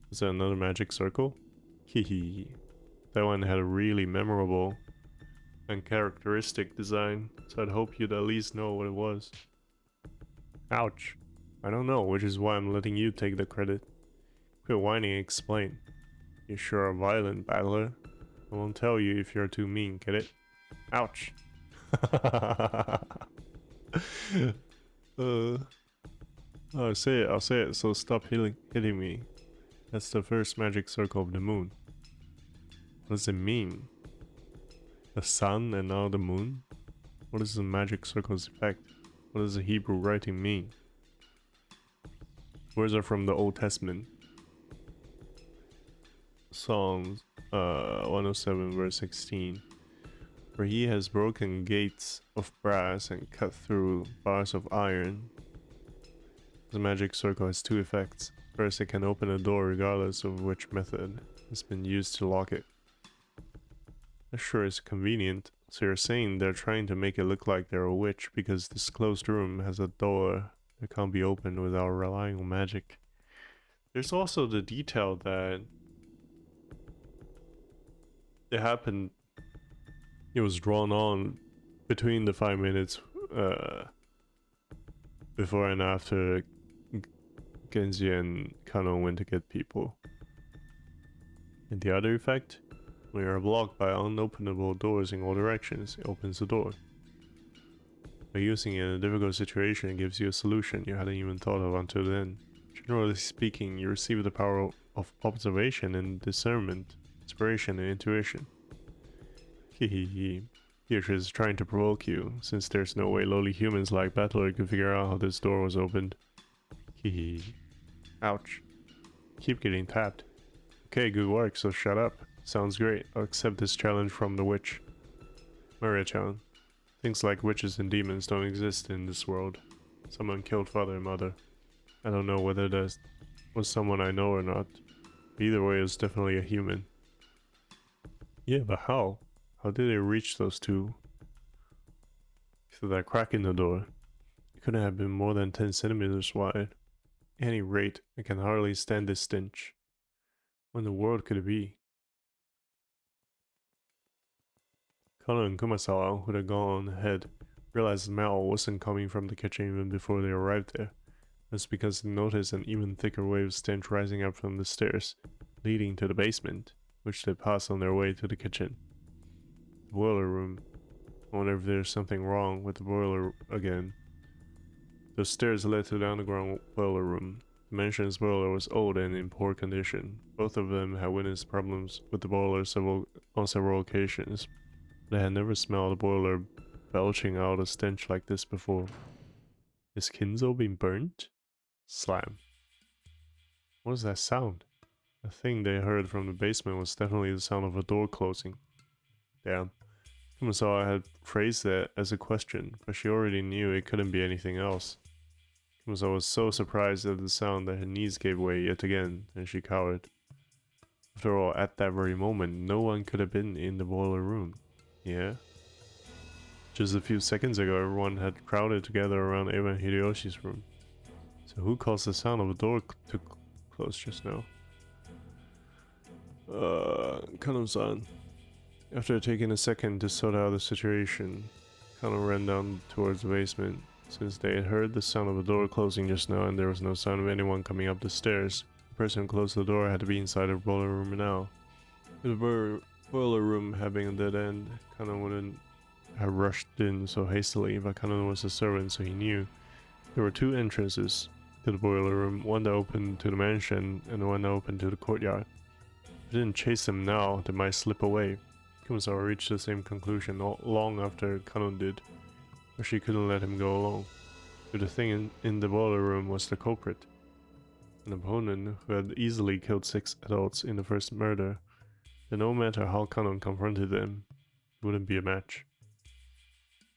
Was that another magic circle? Hehe. That one had a really memorable and characteristic design, so I'd hope you'd at least know what it was. Ouch. I don't know, which is why I'm letting you take the credit. Quit whining and explain. You're sure a violent battler. I won't tell you if you're too mean, get it? Ouch. I'll say it, so stop hitting me. That's the first magic circle of the moon. What does it mean? The sun and now the moon? What is the magic circle's effect? What does the Hebrew writing mean? Words are from the Old Testament. Psalms 107 verse 16. For he has broken gates of brass and cut through bars of iron. The magic circle has two effects. First, it can open a door regardless of which method has been used to lock it. That sure is convenient. So you're saying they're trying to make it look like they're a witch because this closed room has a door that can't be opened without relying on magic. There's also the detail that it was drawn on between the 5 minutes before and after Genji and Kano went to get people. And the other effect? When you are blocked by unopenable doors in all directions, it opens the door. By using it in a difficult situation, it gives you a solution you hadn't even thought of until then. Generally speaking, you receive the power of observation and discernment, inspiration and intuition. Hehehe. Beatrice is trying to provoke you, since there's no way lowly humans like Battler could figure out how this door was opened. Hehe. Ouch. Keep getting tapped. Okay, good work, so shut up. Sounds great. I'll accept this challenge from the witch. Maria-chan. Things like witches and demons don't exist in this world. Someone killed father and mother. I don't know whether that was someone I know or not. But either way, it's definitely a human. Yeah, but how? How did they reach those two? Through that crack in the door. It couldn't have been more than 10 centimeters wide. At any rate, I can hardly stand this stench. What in the world could it be? Kano and Kumasawa, who had gone ahead, realized the smell wasn't coming from the kitchen even before they arrived there. That's because they noticed an even thicker wave of stench rising up from the stairs, leading to the basement, which they passed on their way to the kitchen. The boiler room. I wonder if there's something wrong with the boiler again. The stairs led to the underground boiler room. The mansion's boiler was old and in poor condition. Both of them had witnessed problems with the boiler on several occasions. They had never smelled a boiler belching out a stench like this before. Is Kinzo being burnt? Slam. What was that sound? The thing they heard from the basement was definitely the sound of a door closing. Damn. Kumasawa had phrased that as a question, but she already knew it couldn't be anything else. Kumasawa was so surprised at the sound that her knees gave way yet again, and she cowered. After all, at that very moment, no one could have been in the boiler room. Yeah? Just a few seconds ago, everyone had crowded together around Eva and Hideyoshi's room. So who caused the sound of a door to close just now? Kano-san. After taking a second to sort out the situation, Kano ran down towards the basement. Since they had heard the sound of a door closing just now and there was no sign of anyone coming up the stairs, the person who closed the door had to be inside the boiler room now. If the boiler room having a dead end, Kano wouldn't have rushed in so hastily, but Kano was a servant, so he knew. There were two entrances to the boiler room, one that opened to the mansion and one that opened to the courtyard. If they didn't chase them now, they might slip away. Kumasawa reached the same conclusion long after Kano did, but she couldn't let him go alone. If the thing in the boiler room was the culprit, an opponent who had easily killed 6 adults in the first murder, then no matter how Kano confronted them, it wouldn't be a match.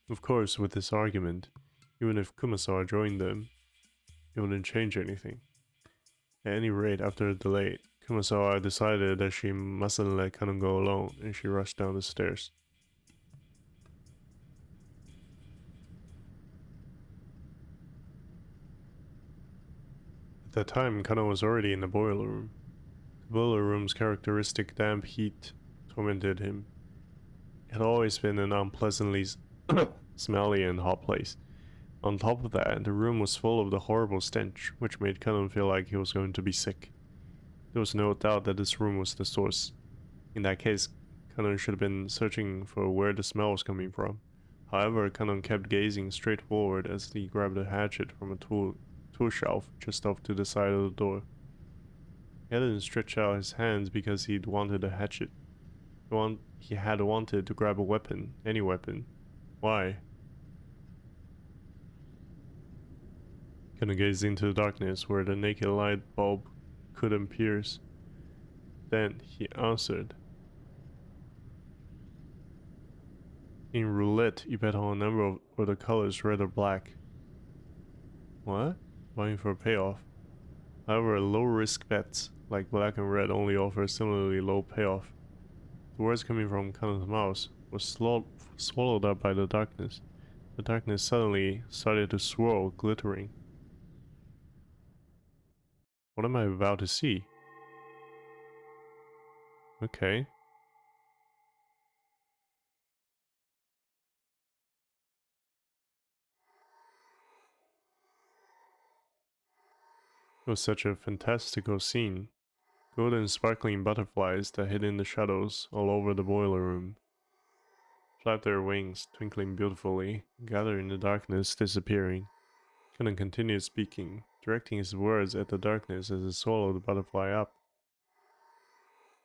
Of course, with this argument, even if Kumasawa joined them, it wouldn't change anything. At any rate, after a delay, Kumasawa decided that she mustn't let Kano go alone, and she rushed down the stairs. At that time, Kano was already in the boiler room. The boiler room's characteristic damp heat tormented him. It had always been an unpleasantly smelly and hot place. On top of that, the room was full of the horrible stench, which made Kano feel like he was going to be sick. There was no doubt that this room was the source. In that case, Kano should have been searching for where the smell was coming from. However, Kano kept gazing straight forward as he grabbed a hatchet from a tool shelf just off to the side of the door. He hadn't stretched out his hands because he'd wanted a hatchet. He had wanted to grab a weapon, any weapon. Why? Kano gazed into the darkness where the naked light bulb couldn't pierce. Then he answered. In roulette, you bet on a number of the colors red or black. What? Buying for a payoff. However, low-risk bets, like black and red, only offer a similarly low payoff. The words coming from Kano's mouth was swallowed up by the darkness. The darkness suddenly started to swirl, glittering. What am I about to see? Okay. It was such a fantastical scene. Golden sparkling butterflies that hid in the shadows all over the boiler room flapped their wings, twinkling beautifully, gathered in the darkness, disappearing. Conan continued speaking, directing his words at the darkness as it swallowed the butterfly up.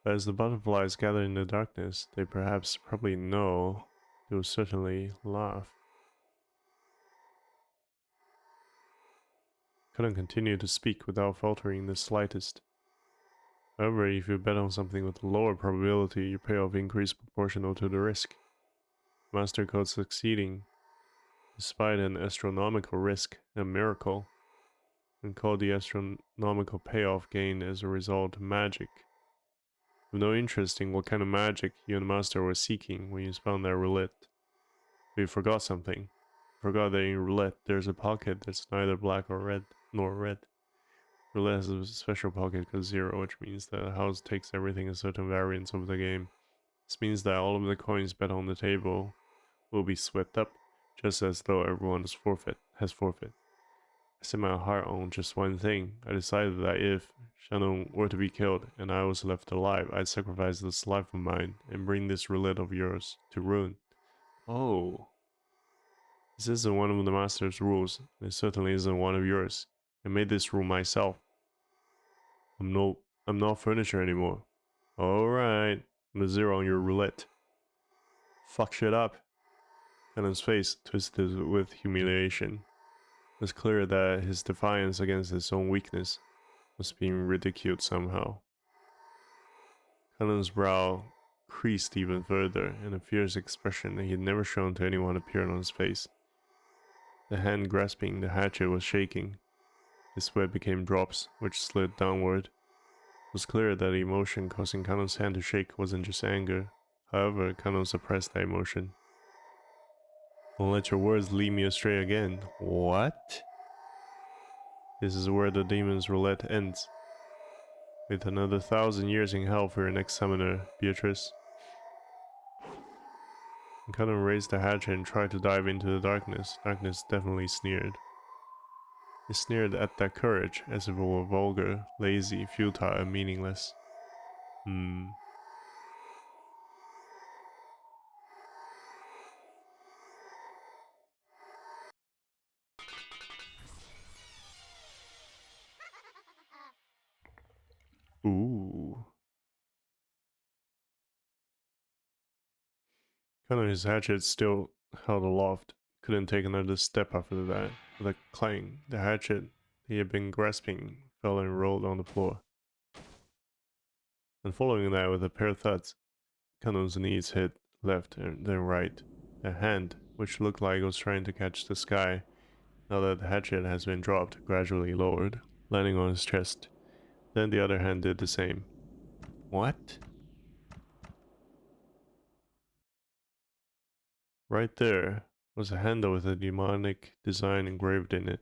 But as the butterflies gathered in the darkness, they probably know, they will certainly laugh. Conan continued to speak without faltering the slightest. However, if you bet on something with a lower probability, your payoff increased proportional to the risk. Master Code succeeding, despite an astronomical risk, a miracle, and called the astronomical payoff gained as a result magic. With no interest in what kind of magic you and the master were seeking when you spun that roulette. But you forgot something. You forgot that in roulette there's a pocket that's neither black or red, nor red. Roulette has a special pocket called 0, which means that the house takes everything in certain variants of the game. This means that all of the coins bet on the table will be swept up, just as though everyone has forfeit. I set my heart on just one thing. I decided that if Shannon were to be killed and I was left alive, I'd sacrifice this life of mine and bring this roulette of yours to ruin. Oh. This isn't one of the master's rules. It certainly isn't one of yours. I made this rule myself. I'm not furniture anymore. Alright. I'm a zero on your roulette. Fuck shit up. Cannon's face twisted with humiliation. It was clear that his defiance against his own weakness was being ridiculed somehow. Cannon's brow creased even further, and a fierce expression that he had never shown to anyone appeared on his face. The hand grasping the hatchet was shaking. His sweat became drops, which slid downward. It was clear that the emotion causing Cannon's hand to shake wasn't just anger. However, Cannon suppressed that emotion. Don't let your words lead me astray again. What? This is where the demon's roulette ends. With another 1,000 years in hell for your next summoner, Beatrice. Cannon raised the hatchet and tried to dive into the darkness. Darkness definitely sneered. It sneered at that courage, as if it were vulgar, lazy, futile, and meaningless. Ooh. Cannon, his hatchet still held aloft. Couldn't take another step after that. With a clang, the hatchet he had been grasping fell and rolled on the floor. And following that with a pair of thuds, Cannon's knees hit left and then right. The hand, which looked like it was trying to catch the sky, now that the hatchet has been dropped, gradually lowered, landing on his chest. Then the other hand did the same. What? Right there was a handle with a demonic design engraved in it.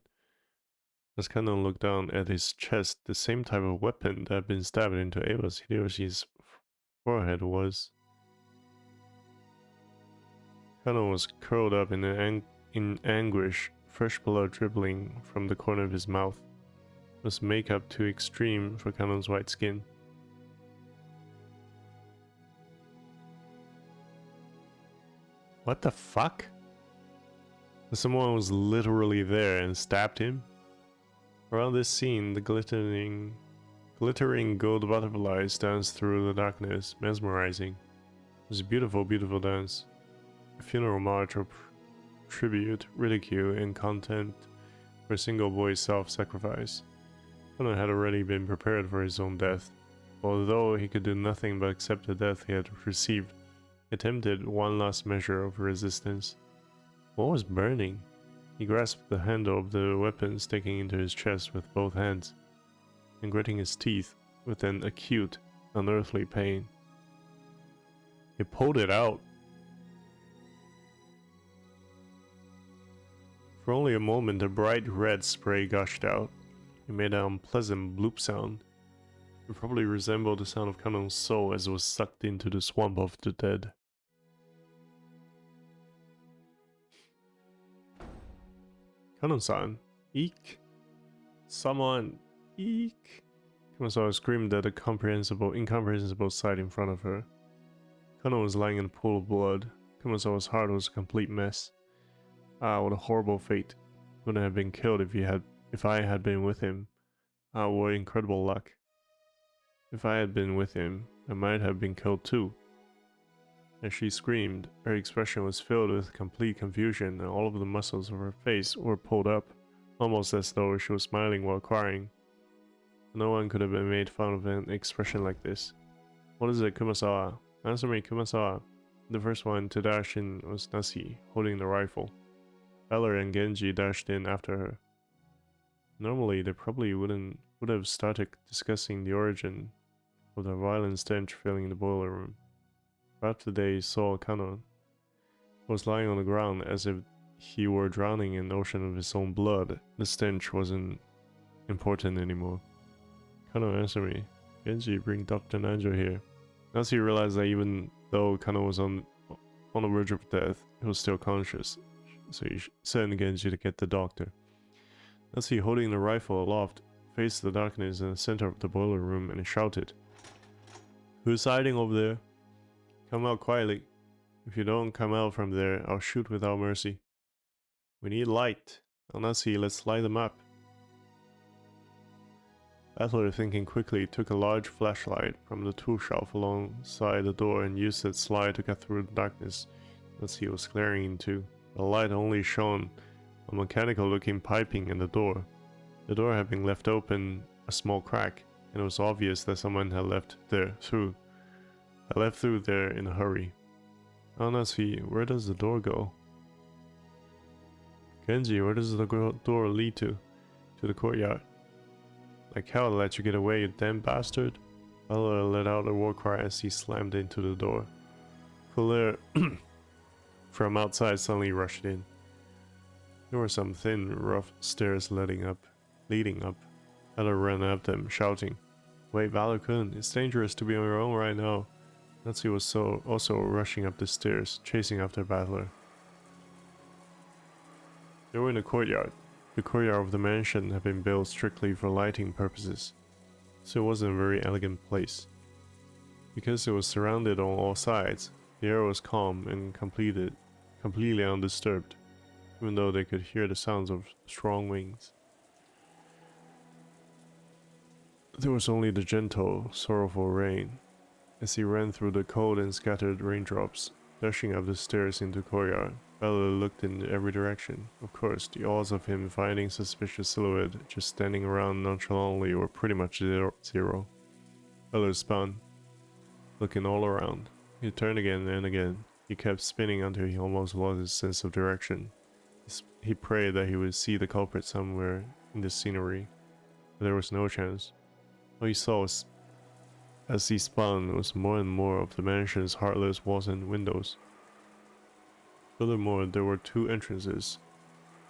As Cannon looked down at his chest, the same type of weapon that had been stabbed into Hideyoshi's forehead was. Cannon was curled up in anguish, fresh blood dribbling from the corner of his mouth. It was makeup too extreme for Cannon's white skin. What the fuck? Someone was literally there and stabbed him? Around this scene, the glittering gold butterflies danced through the darkness, mesmerizing. It was a beautiful, beautiful dance. A funeral march of tribute, ridicule, and content for a single boy's self-sacrifice. Connor had already been prepared for his own death. Although he could do nothing but accept the death he had received, he attempted one last measure of resistance. What was burning? He grasped the handle of the weapon sticking into his chest with both hands, and gritting his teeth with an acute, unearthly pain. He pulled it out. For only a moment, a bright red spray gushed out. It made an unpleasant bloop sound. It probably resembled the sound of Cannon's soul as it was sucked into the swamp of the dead. Cannon-san, eek. Someone, eek. Kumasawa screamed at the incomprehensible sight in front of her. Kanno was lying in a pool of blood. Kumasawa's heart was a complete mess. Ah, what a horrible fate. Wouldn't have been killed if I had been with him. Ah, what incredible luck. If I had been with him, I might have been killed too. As she screamed, her expression was filled with complete confusion, and all of the muscles of her face were pulled up, almost as though she was smiling while crying. No one could have been made fun of an expression like this. What is it, Kumasawa? Answer me, Kumasawa. The first one to dash in was Nasi, holding the rifle. Bellor and Genji dashed in after her. Normally, they probably would have started discussing the origin of the violent stench filling the boiler room. But after they saw Kanno was lying on the ground as if he were drowning in an ocean of his own blood, the stench wasn't important anymore. Kanno, answer me. Genji, bring Dr. Nanjo here. Nasi realized that even though Kanno was on the verge of death, he was still conscious, so he sent Genji to get the doctor. Nasi, holding the rifle aloft, faced the darkness in the center of the boiler room and shouted, "Who's hiding over there? Come out quietly. If you don't come out from there, I'll shoot without mercy." We need light. Anasi, let's light them up. Butler, thinking quickly, took a large flashlight from the tool shelf alongside the door and used its light to cut through the darkness Anasi was glaring into. The light only shone a mechanical-looking piping in the door. The door had been left open a small crack, and it was obvious that someone had left through there in a hurry. Anasi, where does the door go? Genji, where does the door lead to? To the courtyard. Like hell to let you get away, you damn bastard. Bella let out a war cry as he slammed into the door. Colère from outside suddenly rushed in. There were some thin, rough stairs leading up. Bella ran up them, shouting, "Wait, Valor-kun, it's dangerous to be on your own right now." Natsu was also rushing up the stairs, chasing after Battler. They were in the courtyard. The courtyard of the mansion had been built strictly for lighting purposes, so it wasn't a very elegant place. Because it was surrounded on all sides, the air was calm and completely undisturbed, even though they could hear the sounds of strong winds. There was only the gentle, sorrowful rain. As he ran through the cold and scattered raindrops, dashing up the stairs into the courtyard, Bella looked in every direction. Of course, the odds of him finding suspicious silhouette just standing around nonchalantly were pretty much zero. Bella spun, looking all around. He turned again and again. He kept spinning until he almost lost his sense of direction. He prayed that he would see the culprit somewhere in the scenery, but there was no chance. All he saw was, as he spun, was more and more of the mansion's heartless walls and windows. Furthermore, there were two entrances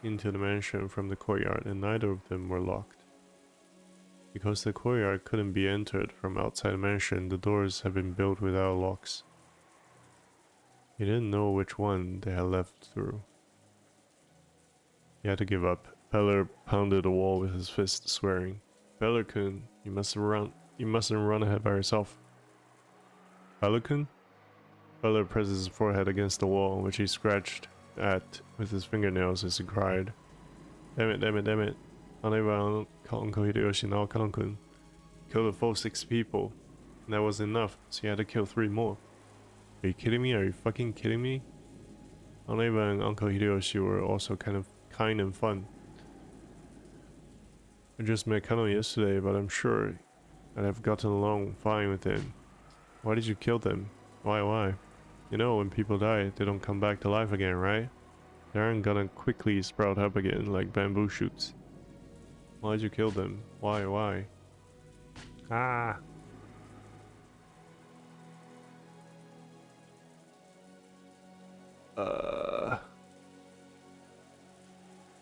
into the mansion from the courtyard, and neither of them were locked. Because the courtyard couldn't be entered from outside the mansion, the doors had been built without locks. He didn't know which one they had left through. He had to give up. Peller pounded the wall with his fist, swearing, "Peller-kun, you mustn't run ahead by yourself." "Peller-kun?" Peller pressed his forehead against the wall, which he scratched at with his fingernails as he cried, "Damn it, damn it, damn it. Unable Uncle Hideyoshi now Kankun killed a full 6 people, and that wasn't enough, so he had to kill 3 more. Are you kidding me? Are you fucking kidding me?" Unable and Uncle Hideyoshi were also kind and fun. I just met Kano yesterday, but I'm sure I'd have gotten along fine with him. Why did you kill them? Why? You know, when people die, they don't come back to life again, right? They aren't gonna quickly sprout up again like bamboo shoots. Why'd you kill them? Why? Ah!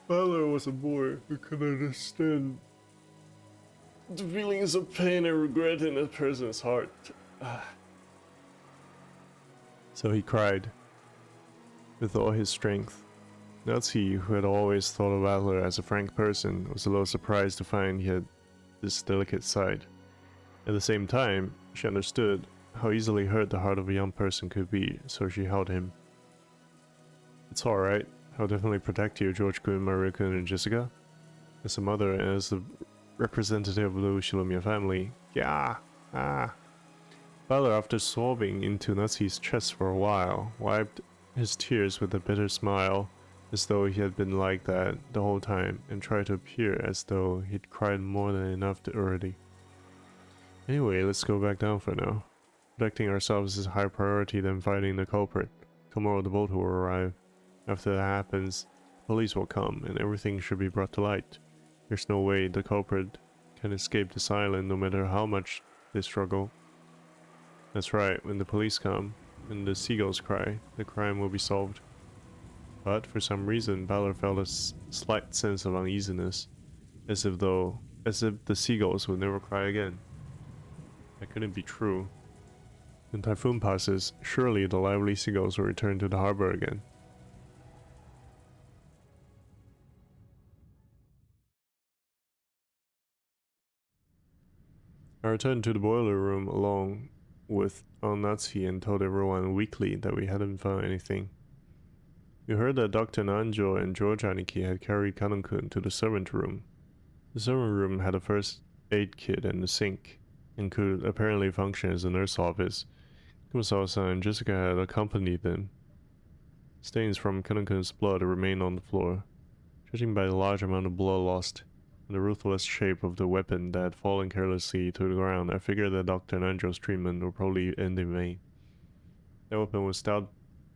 Father was a boy who could understand the feelings of pain and regret in a person's heart. So he cried with all his strength. Natsuki, who had always thought of Adler as a frank person, was a little surprised to find he had this delicate side. At the same time, she understood how easily hurt the heart of a young person could be, so she held him. "It's alright. I'll definitely protect you, George-kun, Maria-kun, and Jessica. As a mother and as the representative of the Ushilomia family." Yeah. Father, after sobbing into Natsuki's chest for a while, wiped his tears with a bitter smile, as though he had been like that the whole time, and tried to appear as though he'd cried more than enough already. "Anyway, let's go back down for now. Protecting ourselves is a higher priority than fighting the culprit. Tomorrow the boat will arrive. After that happens, police will come, and everything should be brought to light. There's no way the culprit can escape this island no matter how much they struggle." "That's right, when the police come, and the seagulls cry, the crime will be solved." But for some reason, Balor felt a slight sense of uneasiness, as if the seagulls would never cry again. That couldn't be true. When typhoon passes, surely the lively seagulls will return to the harbor again. I returned to the boiler room along with Natsuki and told everyone weakly that we hadn't found anything. We heard that Dr. Nanjo and George Aniki had carried Kanokun to the servant room. The servant room had a first aid kit and a sink, and could apparently function as a nurse office. Kumasawa-san and Jessica had accompanied them. Stains from Kanokun's blood remained on the floor. Judging by the large amount of blood lost and the ruthless shape of the weapon that had fallen carelessly to the ground, I figured that Dr. Nanjo's treatment would probably end in vain. That weapon was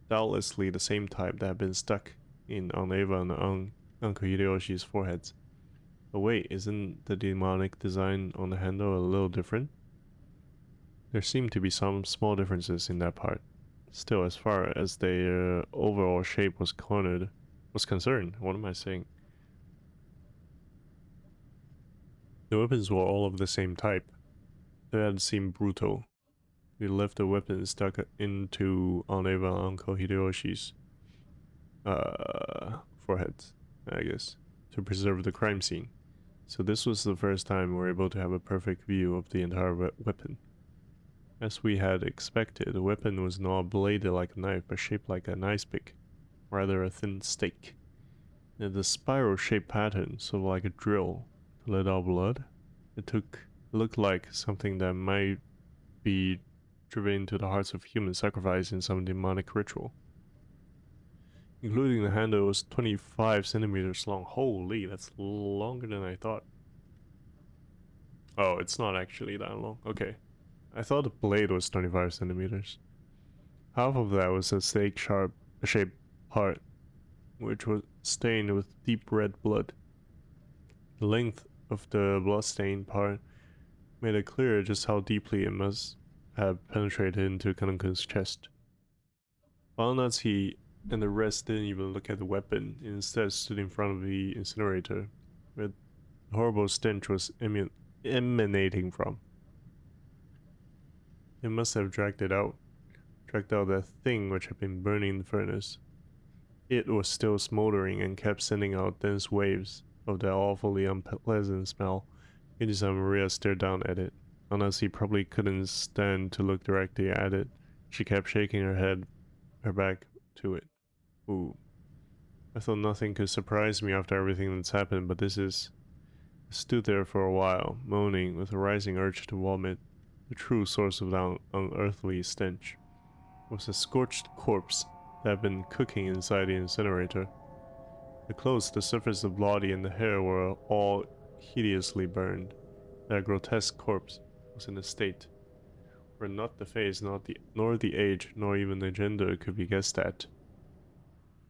doubtlessly the same type that had been stuck in on Ava and on Uncle Hideyoshi's foreheads. But wait, isn't the demonic design on the handle a little different? There seemed to be some small differences in that part. Still, as far as their overall shape was concerned, what am I saying? The weapons were all of the same type. They had seemed brutal. We left the weapon stuck into Oneva and Uncle Hideyoshi's foreheads, I guess, to preserve the crime scene. So this was the first time we were able to have a perfect view of the entire weapon. As we had expected, the weapon was not bladed like a knife, but shaped like an ice pick, rather a thin stake. And the spiral-shaped pattern, sort of like a drill, to let out blood. It looked like something that might be driven into the hearts of human sacrifice in some demonic ritual. Including the handle, was 25 centimeters long. Holy, that's longer than I thought. Oh, it's not actually that long. Okay. I thought the blade was 25 centimeters. Half of that was a stake-shaped part, which was stained with deep red blood. The length of the blood-stained part made it clear just how deeply it must have penetrated into Kanokun's chest. Balnatsi and the rest didn't even look at the weapon, and instead stood in front of the incinerator, where the horrible stench was emanating from. They must have dragged out that thing which had been burning in the furnace. It was still smoldering and kept sending out dense waves of that awfully unpleasant smell. Yuji-san Maria stared down at it. Balnatsi probably couldn't stand to look directly at it. She kept shaking her back to it. Ooh. I thought nothing could surprise me after everything that's happened, but this is... I stood there for a while, moaning, with a rising urge to vomit. The true source of that unearthly stench was a scorched corpse that had been cooking inside the incinerator. The clothes, the surface of the body, and the hair were all hideously burned. That grotesque corpse was in a state where not the face, nor the age, nor even the gender could be guessed at.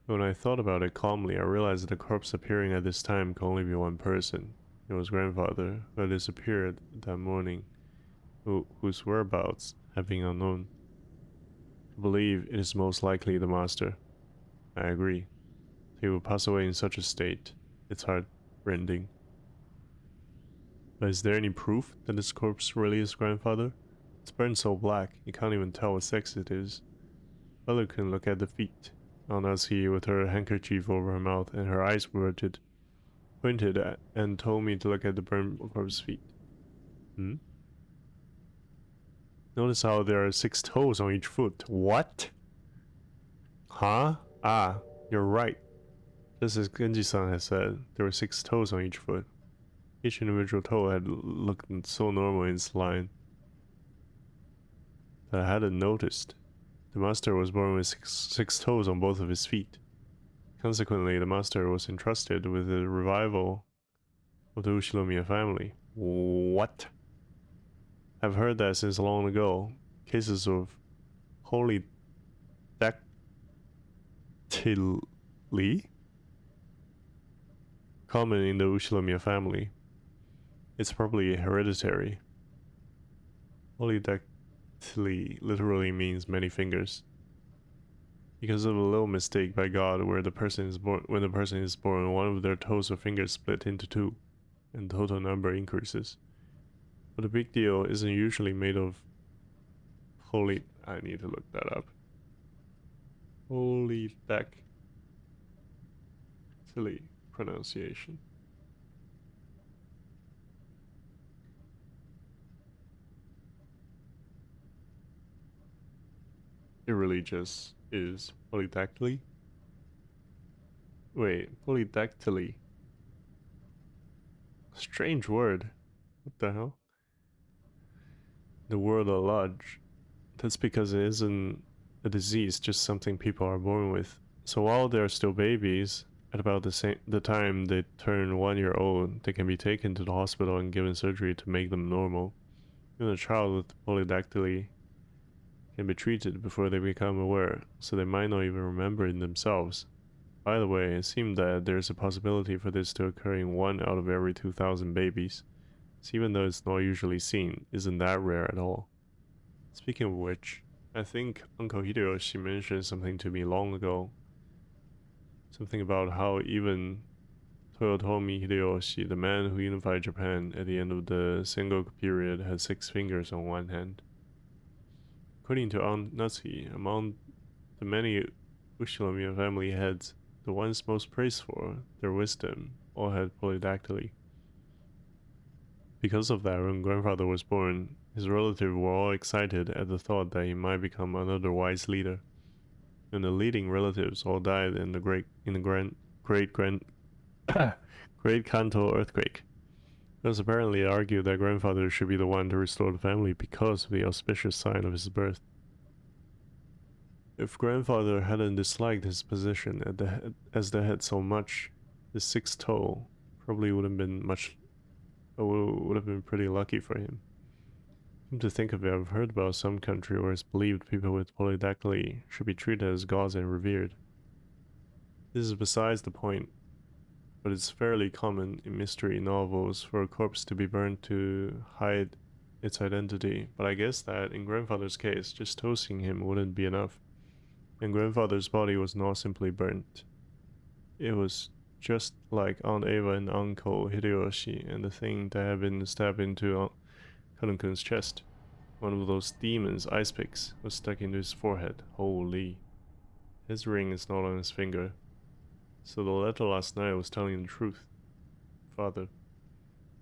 When I thought about it calmly, I realized that the corpse appearing at this time could only be one person. It was grandfather, who had disappeared that morning, whose whereabouts have been unknown. I believe it is most likely the master. I agree. He would pass away in such a state. It's heart-rending. But is there any proof that this corpse really is grandfather? It's burned so black, you can't even tell what sex it is. Mother can look at the feet. Anasi, with her handkerchief over her mouth and her eyes pointed at and told me to look at the burned corpse's feet. Notice how there are 6 toes on each foot. What? Huh? Ah, you're right. Just as Genji-san has said, there were 6 toes on each foot. Each individual toe had looked so normal in its line that I hadn't noticed. The master was born with six toes on both of his feet. Consequently, the master was entrusted with the revival of the Ushinomiya family. What? I've heard that since long ago. Cases of holy dactyly common in the Ushinomiya family. It's probably hereditary. Holy dactyly literally means many fingers. Because of a little mistake by God when the person is born, one of their toes or fingers split into 2, and the total number increases. But the big deal isn't usually made of holy... I need to look that up. Holy dactyly pronunciation. It really just is polydactyly. Wait, polydactyly. Strange word. What the hell? The word at large. That's because it isn't a disease, just something people are born with. So while they're still babies, at about the time they turn 1 year old, they can be taken to the hospital and given surgery to make them normal. Even a child with polydactyly can be treated before they become aware, so they might not even remember it themselves. By the way, it seems that there's a possibility for this to occur in 1 out of every 2,000 babies. So even though it's not usually seen, isn't that rare at all. Speaking of which, I think Uncle Hideyoshi mentioned something to me long ago. Something about how even Toyotomi Hideyoshi, the man who unified Japan at the end of the Sengoku period, had 6 fingers on one hand. According to Aunt Natsuki, among the many Ushinomiya family heads, the ones most praised for their wisdom all had polydactyly. Because of that, when grandfather was born, his relatives were all excited at the thought that he might become another wise leader. And the leading relatives all died in the great Kanto earthquake. It was apparently argued that grandfather should be the one to restore the family because of the auspicious sign of his birth. If grandfather hadn't disliked his position as the head so much, his 6th toe probably would have been pretty lucky for him. Come to think of it, I've heard about some country where it's believed people with polydactyly should be treated as gods and revered. This is besides the point, but it's fairly common in mystery novels for a corpse to be burned to hide its identity, but I guess that in grandfather's case, just toasting him wouldn't be enough. And grandfather's body was not simply burnt. It was just like Aunt Eva and Uncle Hideyoshi and the thing that had been stabbed into Kanunkun's chest. One of those demons' ice picks was stuck into his forehead. Holy. His ring is not on his finger. So the letter last night was telling the truth. Father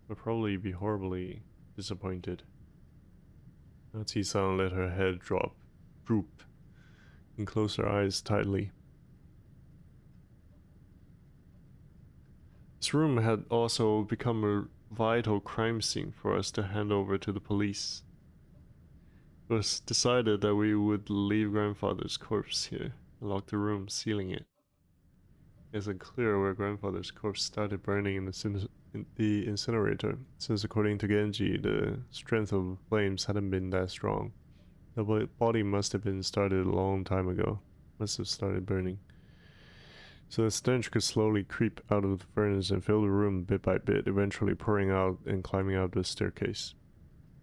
would probably be horribly disappointed. Natsuki-san let her head droop, and closed her eyes tightly. This room had also become a vital crime scene for us to hand over to the police. It was decided that we would leave grandfather's corpse here and lock the room, sealing it. It isn't clear where grandfather's corpse started burning in the incinerator, since according to Genji, the strength of the flames hadn't been that strong. The body must have been started a long time ago. Must have started burning. So the stench could slowly creep out of the furnace and fill the room bit by bit, eventually pouring out and climbing out the staircase.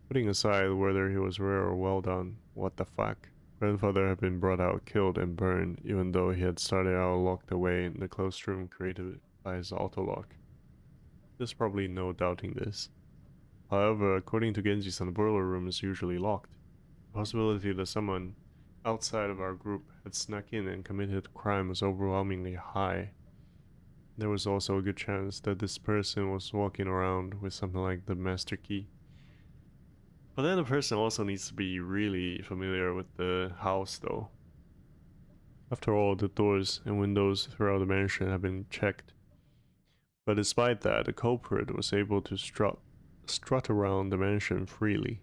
Putting aside whether he was rare or well done, what the fuck? Grandfather had been brought out, killed, and burned, even though he had started out locked away in the closed room created by his auto-lock. There's probably no doubting this. However, according to Genji-san, the boiler room is usually locked. The possibility that someone outside of our group had snuck in and committed crime was overwhelmingly high. There was also a good chance that this person was walking around with something like the master key. But then the person also needs to be really familiar with the house though. After all, the doors and windows throughout the mansion have been checked. But despite that, the culprit was able to strut around the mansion freely.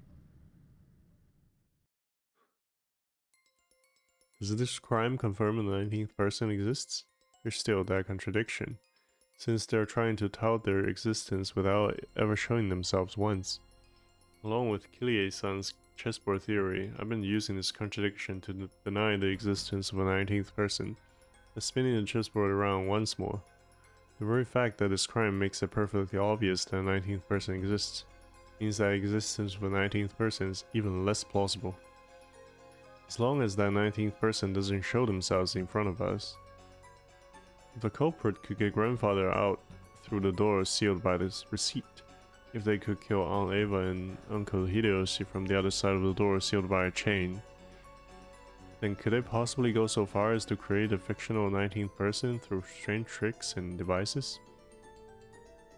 Does this crime confirm the 19th person exists? There's still that contradiction, since they're trying to tout their existence without ever showing themselves once. Along with Kirie-san's chessboard theory, I've been using this contradiction to deny the existence of a 19th person, by spinning the chessboard around once more. The very fact that this crime makes it perfectly obvious that a 19th person exists, means that the existence of a 19th person is even less plausible. As long as that 19th person doesn't show themselves in front of us. The culprit could get grandfather out through the door sealed by this receipt. If they could kill Aunt Eva and Uncle Hideyoshi from the other side of the door sealed by a chain, then could they possibly go so far as to create a fictional 19th person through strange tricks and devices?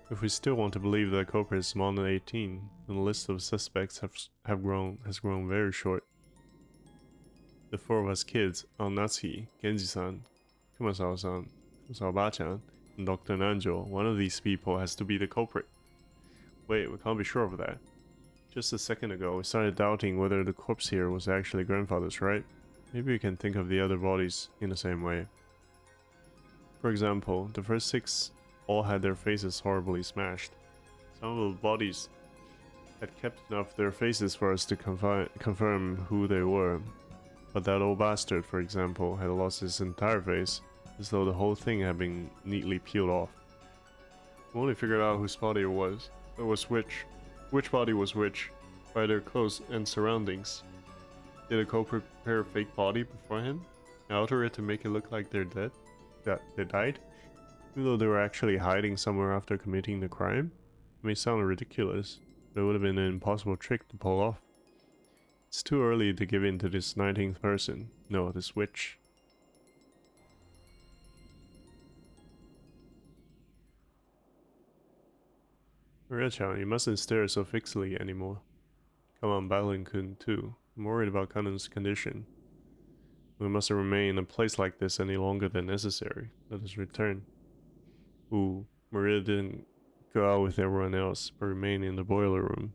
If we still want to believe that the culprit is smaller than 18, then the list of suspects has grown very short. The 4 of us kids, Aunt Natsuki, Genji-san, Kumasawa-san, Salbachan, and Dr. Nanjo. One of these people has to be the culprit. Wait, we can't be sure of that. Just a second ago, we started doubting whether the corpse here was actually grandfather's, right? Maybe we can think of the other bodies in the same way. For example, the first 6 all had their faces horribly smashed. Some of the bodies had kept enough of their faces for us to confirm who they were. But that old bastard, for example, had lost his entire face, as though the whole thing had been neatly peeled off. We only figured out whose body it was which body was which, by their clothes and surroundings. Did a culprit prepare a fake body beforehand, and alter it to make it look like they're dead? That they died? Even though they were actually hiding somewhere after committing the crime? It may sound ridiculous, but it would have been an impossible trick to pull off. It's too early to give in to this 19th person. No, this witch. Maria-chan, you mustn't stare so fixedly anymore. Come on, Balin-kun too. I'm worried about Kanon's condition. We mustn't remain in a place like this any longer than necessary. Let us return. Ooh, Maria didn't go out with everyone else, but remained in the boiler room.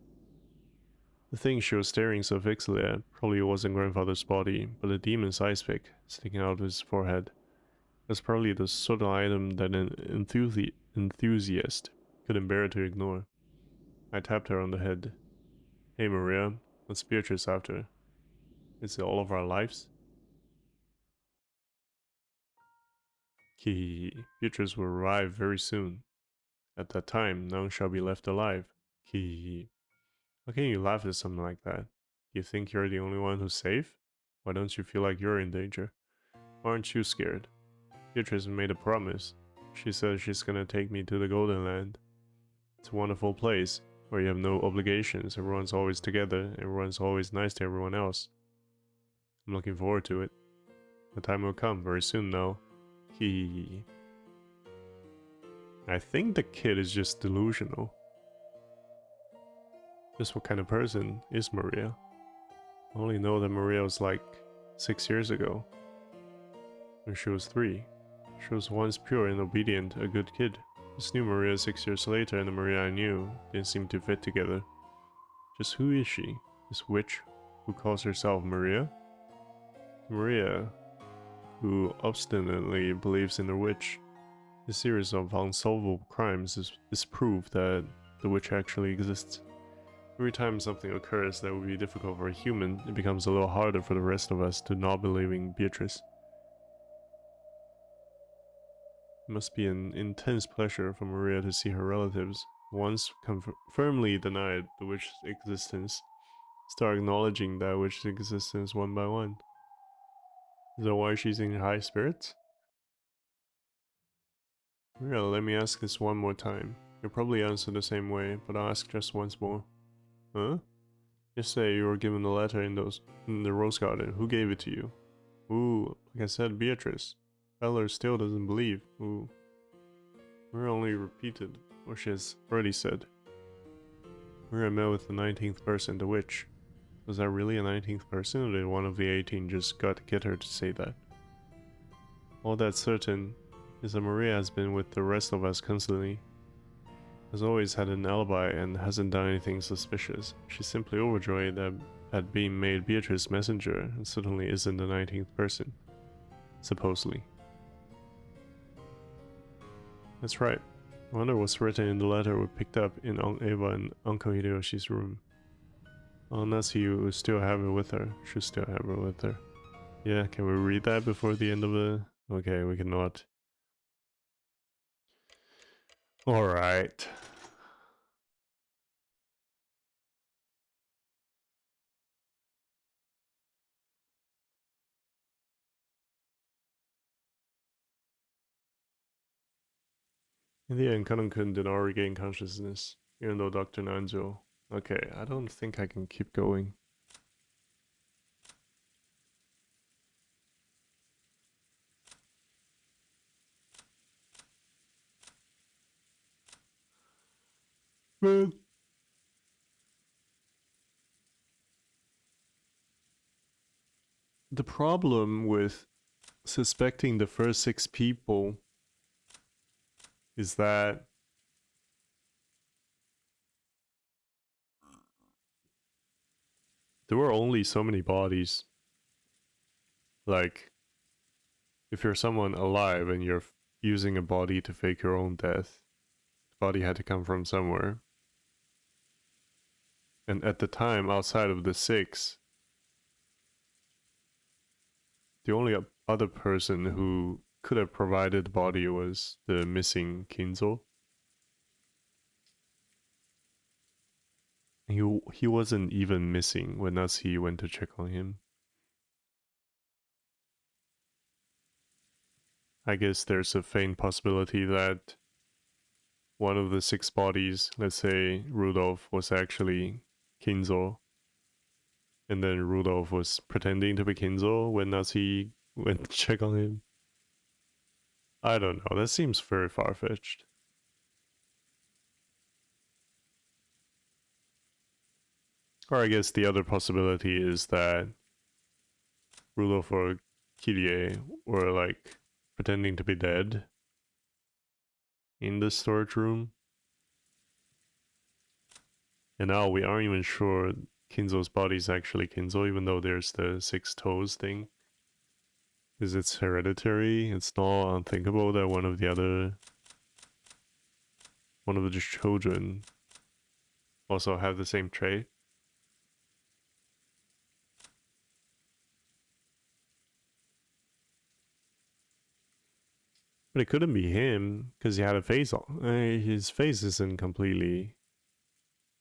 The thing she was staring so fixedly at probably wasn't grandfather's body, but a demon's ice pick sticking out of his forehead. It was probably the sort of item that an enthusiast couldn't bear to ignore. I tapped her on the head. Hey Maria, what's Beatrice after? Is it all of our lives? Kihihi. Beatrice will arrive very soon. At that time, none shall be left alive. Kihihi. How can you laugh at something like that? Do you think you're the only one who's safe? Why don't you feel like you're in danger? Why aren't you scared? Beatrice made a promise. She says she's gonna take me to the Golden Land. It's a wonderful place, where you have no obligations, everyone's always together, everyone's always nice to everyone else. I'm looking forward to it. The time will come very soon though. He. I think the kid is just delusional. Just what kind of person is Maria? I only know that Maria was like 6 years ago, when she was 3. She was once pure and obedient, a good kid. This new Maria 6 years later and the Maria I knew didn't seem to fit together. Just who is she? This witch who calls herself Maria? Maria, who obstinately believes in the witch. This series of unsolvable crimes is proof that the witch actually exists. Every time something occurs that would be difficult for a human, it becomes a little harder for the rest of us to not believe in Beatrice. It must be an intense pleasure for Maria to see her relatives, once firmly denied the witch's existence, start acknowledging that witch's existence one by one. Is that why she's in high spirits? Maria, let me ask this one more time. You'll probably answer the same way, but I'll ask just once more. Huh? Yesterday you were given the letter in the rose garden. Who gave it to you? Ooh, like I said, Beatrice. Eller still doesn't believe. Ooh. Maria only repeated what she has already said. Maria met with the 19th person, the witch. Was that really a 19th person, or did one of the 18 just get her to say that? All that's certain is that Maria has been with the rest of us constantly. Has always had an alibi and hasn't done anything suspicious. She's simply overjoyed at being made Beatrice's messenger and suddenly isn't the 19th person. Supposedly. That's right. I wonder what's written in the letter we picked up in Eva and Uncle Hideyoshi's room. Unless you still have it with her. Should still have it with her. Yeah, can we read that before the end of the... Okay, we cannot. Alright. In the end, Kanon-kun did not regain consciousness, even though Dr. Nanjo... Okay, I don't think I can keep going. Man. The problem with suspecting the first 6 people is that there were only so many bodies. Like, if you're someone alive and you're using a body to fake your own death, the body had to come from somewhere. And at the time, outside of the 6, the only other person who could have provided the body was the missing Kinzo. He wasn't even missing when Natsuki went to check on him. I guess there's a faint possibility that one of the 6 bodies, let's say Rudolph, was actually Kinzo. And then Rudolph was pretending to be Kinzo when Natsuki went to check on him. I don't know, that seems very far-fetched. Or I guess the other possibility is that Rudolph or Kirie were like pretending to be dead in the storage room. And now we aren't even sure Kinzo's body is actually Kinzo, even though there's the 6 toes thing. Because it's hereditary, it's not unthinkable that one of the children also have the same trait. But it couldn't be him, because he had a face on. His face isn't completely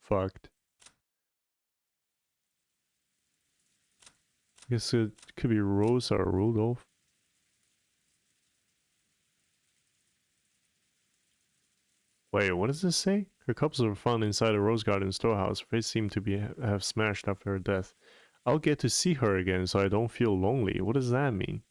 fucked. I guess it could be Rosa or Rudolph. Wait, what does this say? Her cups were found inside a rose garden storehouse. Her face seemed to have smashed after her death. I'll get to see her again so I don't feel lonely. What does that mean?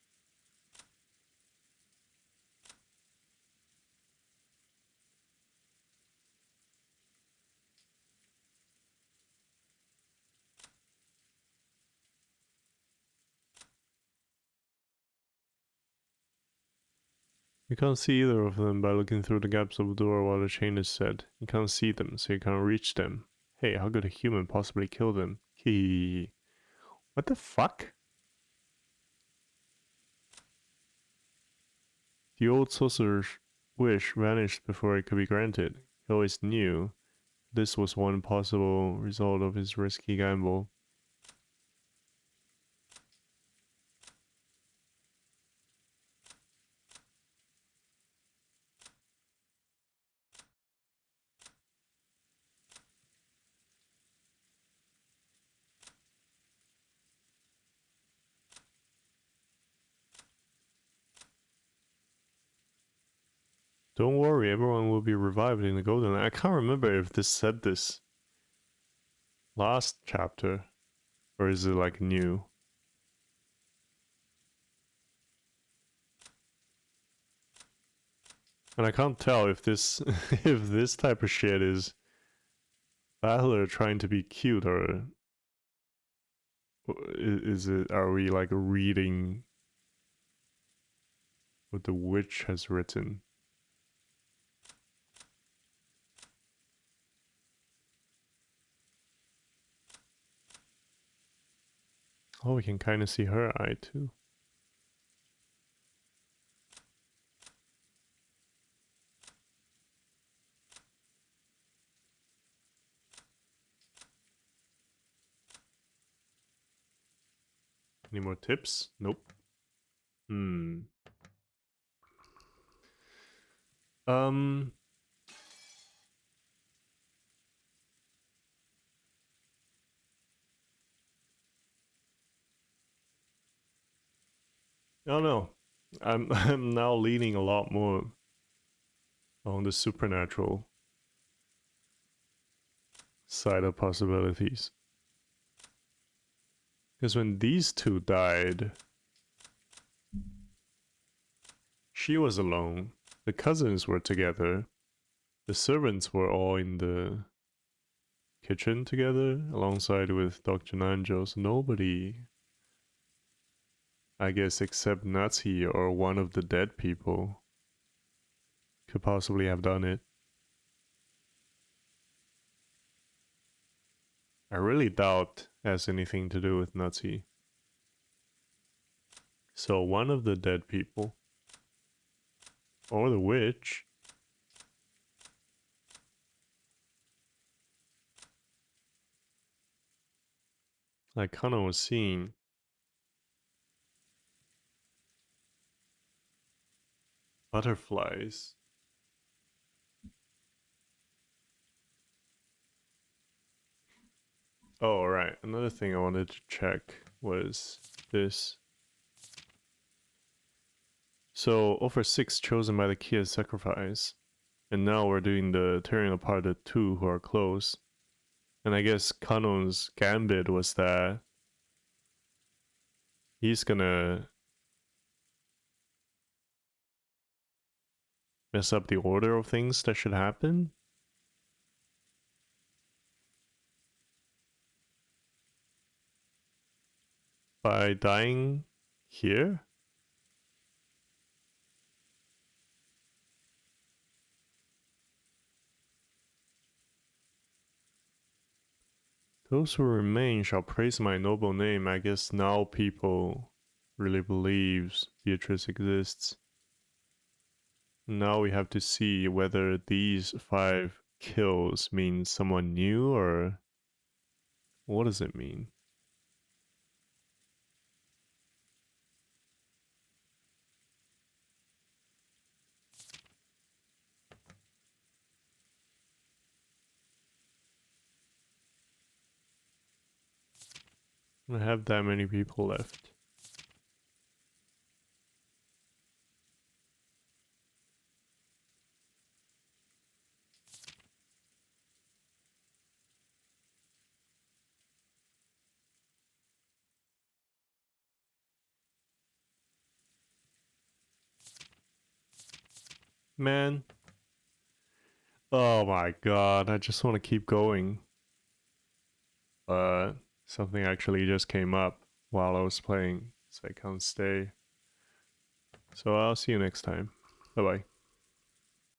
You can't see either of them by looking through the gaps of the door while the chain is set. You can't see them, so you can't reach them. Hey, how could a human possibly kill them? Hee. What the fuck? The old sorcerer's wish vanished before it could be granted. He always knew this was one possible result of his risky gamble. Don't worry, everyone will be revived in the Golden. I can't remember if this said this last chapter, or is it like new? And I can't tell if this if this type of shit is Battler trying to be cute, or is it, are we like reading what the witch has written? Oh, we can kind of see her eye too. Any more tips? Nope. Um. I don't know. I'm now leaning a lot more on the supernatural side of possibilities. Because when these two died, she was alone. The cousins were together. The servants were all in the kitchen together alongside with Dr. Nanjo's. Nobody, I guess, except Natsuki or one of the dead people could possibly have done it. I really doubt it has anything to do with Nazi. So one of the dead people, or the witch, I kind of was seeing butterflies. Oh, right. Another thing I wanted to check was this. So, over 6 chosen by the key as sacrifice. And now we're doing the tearing apart the 2 who are close. And I guess Kanon's gambit was that he's gonna mess up the order of things that should happen by dying here. Those who remain shall praise my noble name. I guess now people really believes Beatrice exists. Now we have to see whether these 5 kills mean someone new or what does it mean? I have that many people left. Man. Oh my god, I just want to keep going. But something actually just came up while I was playing, so I can't stay. So I'll see you next time. Bye bye.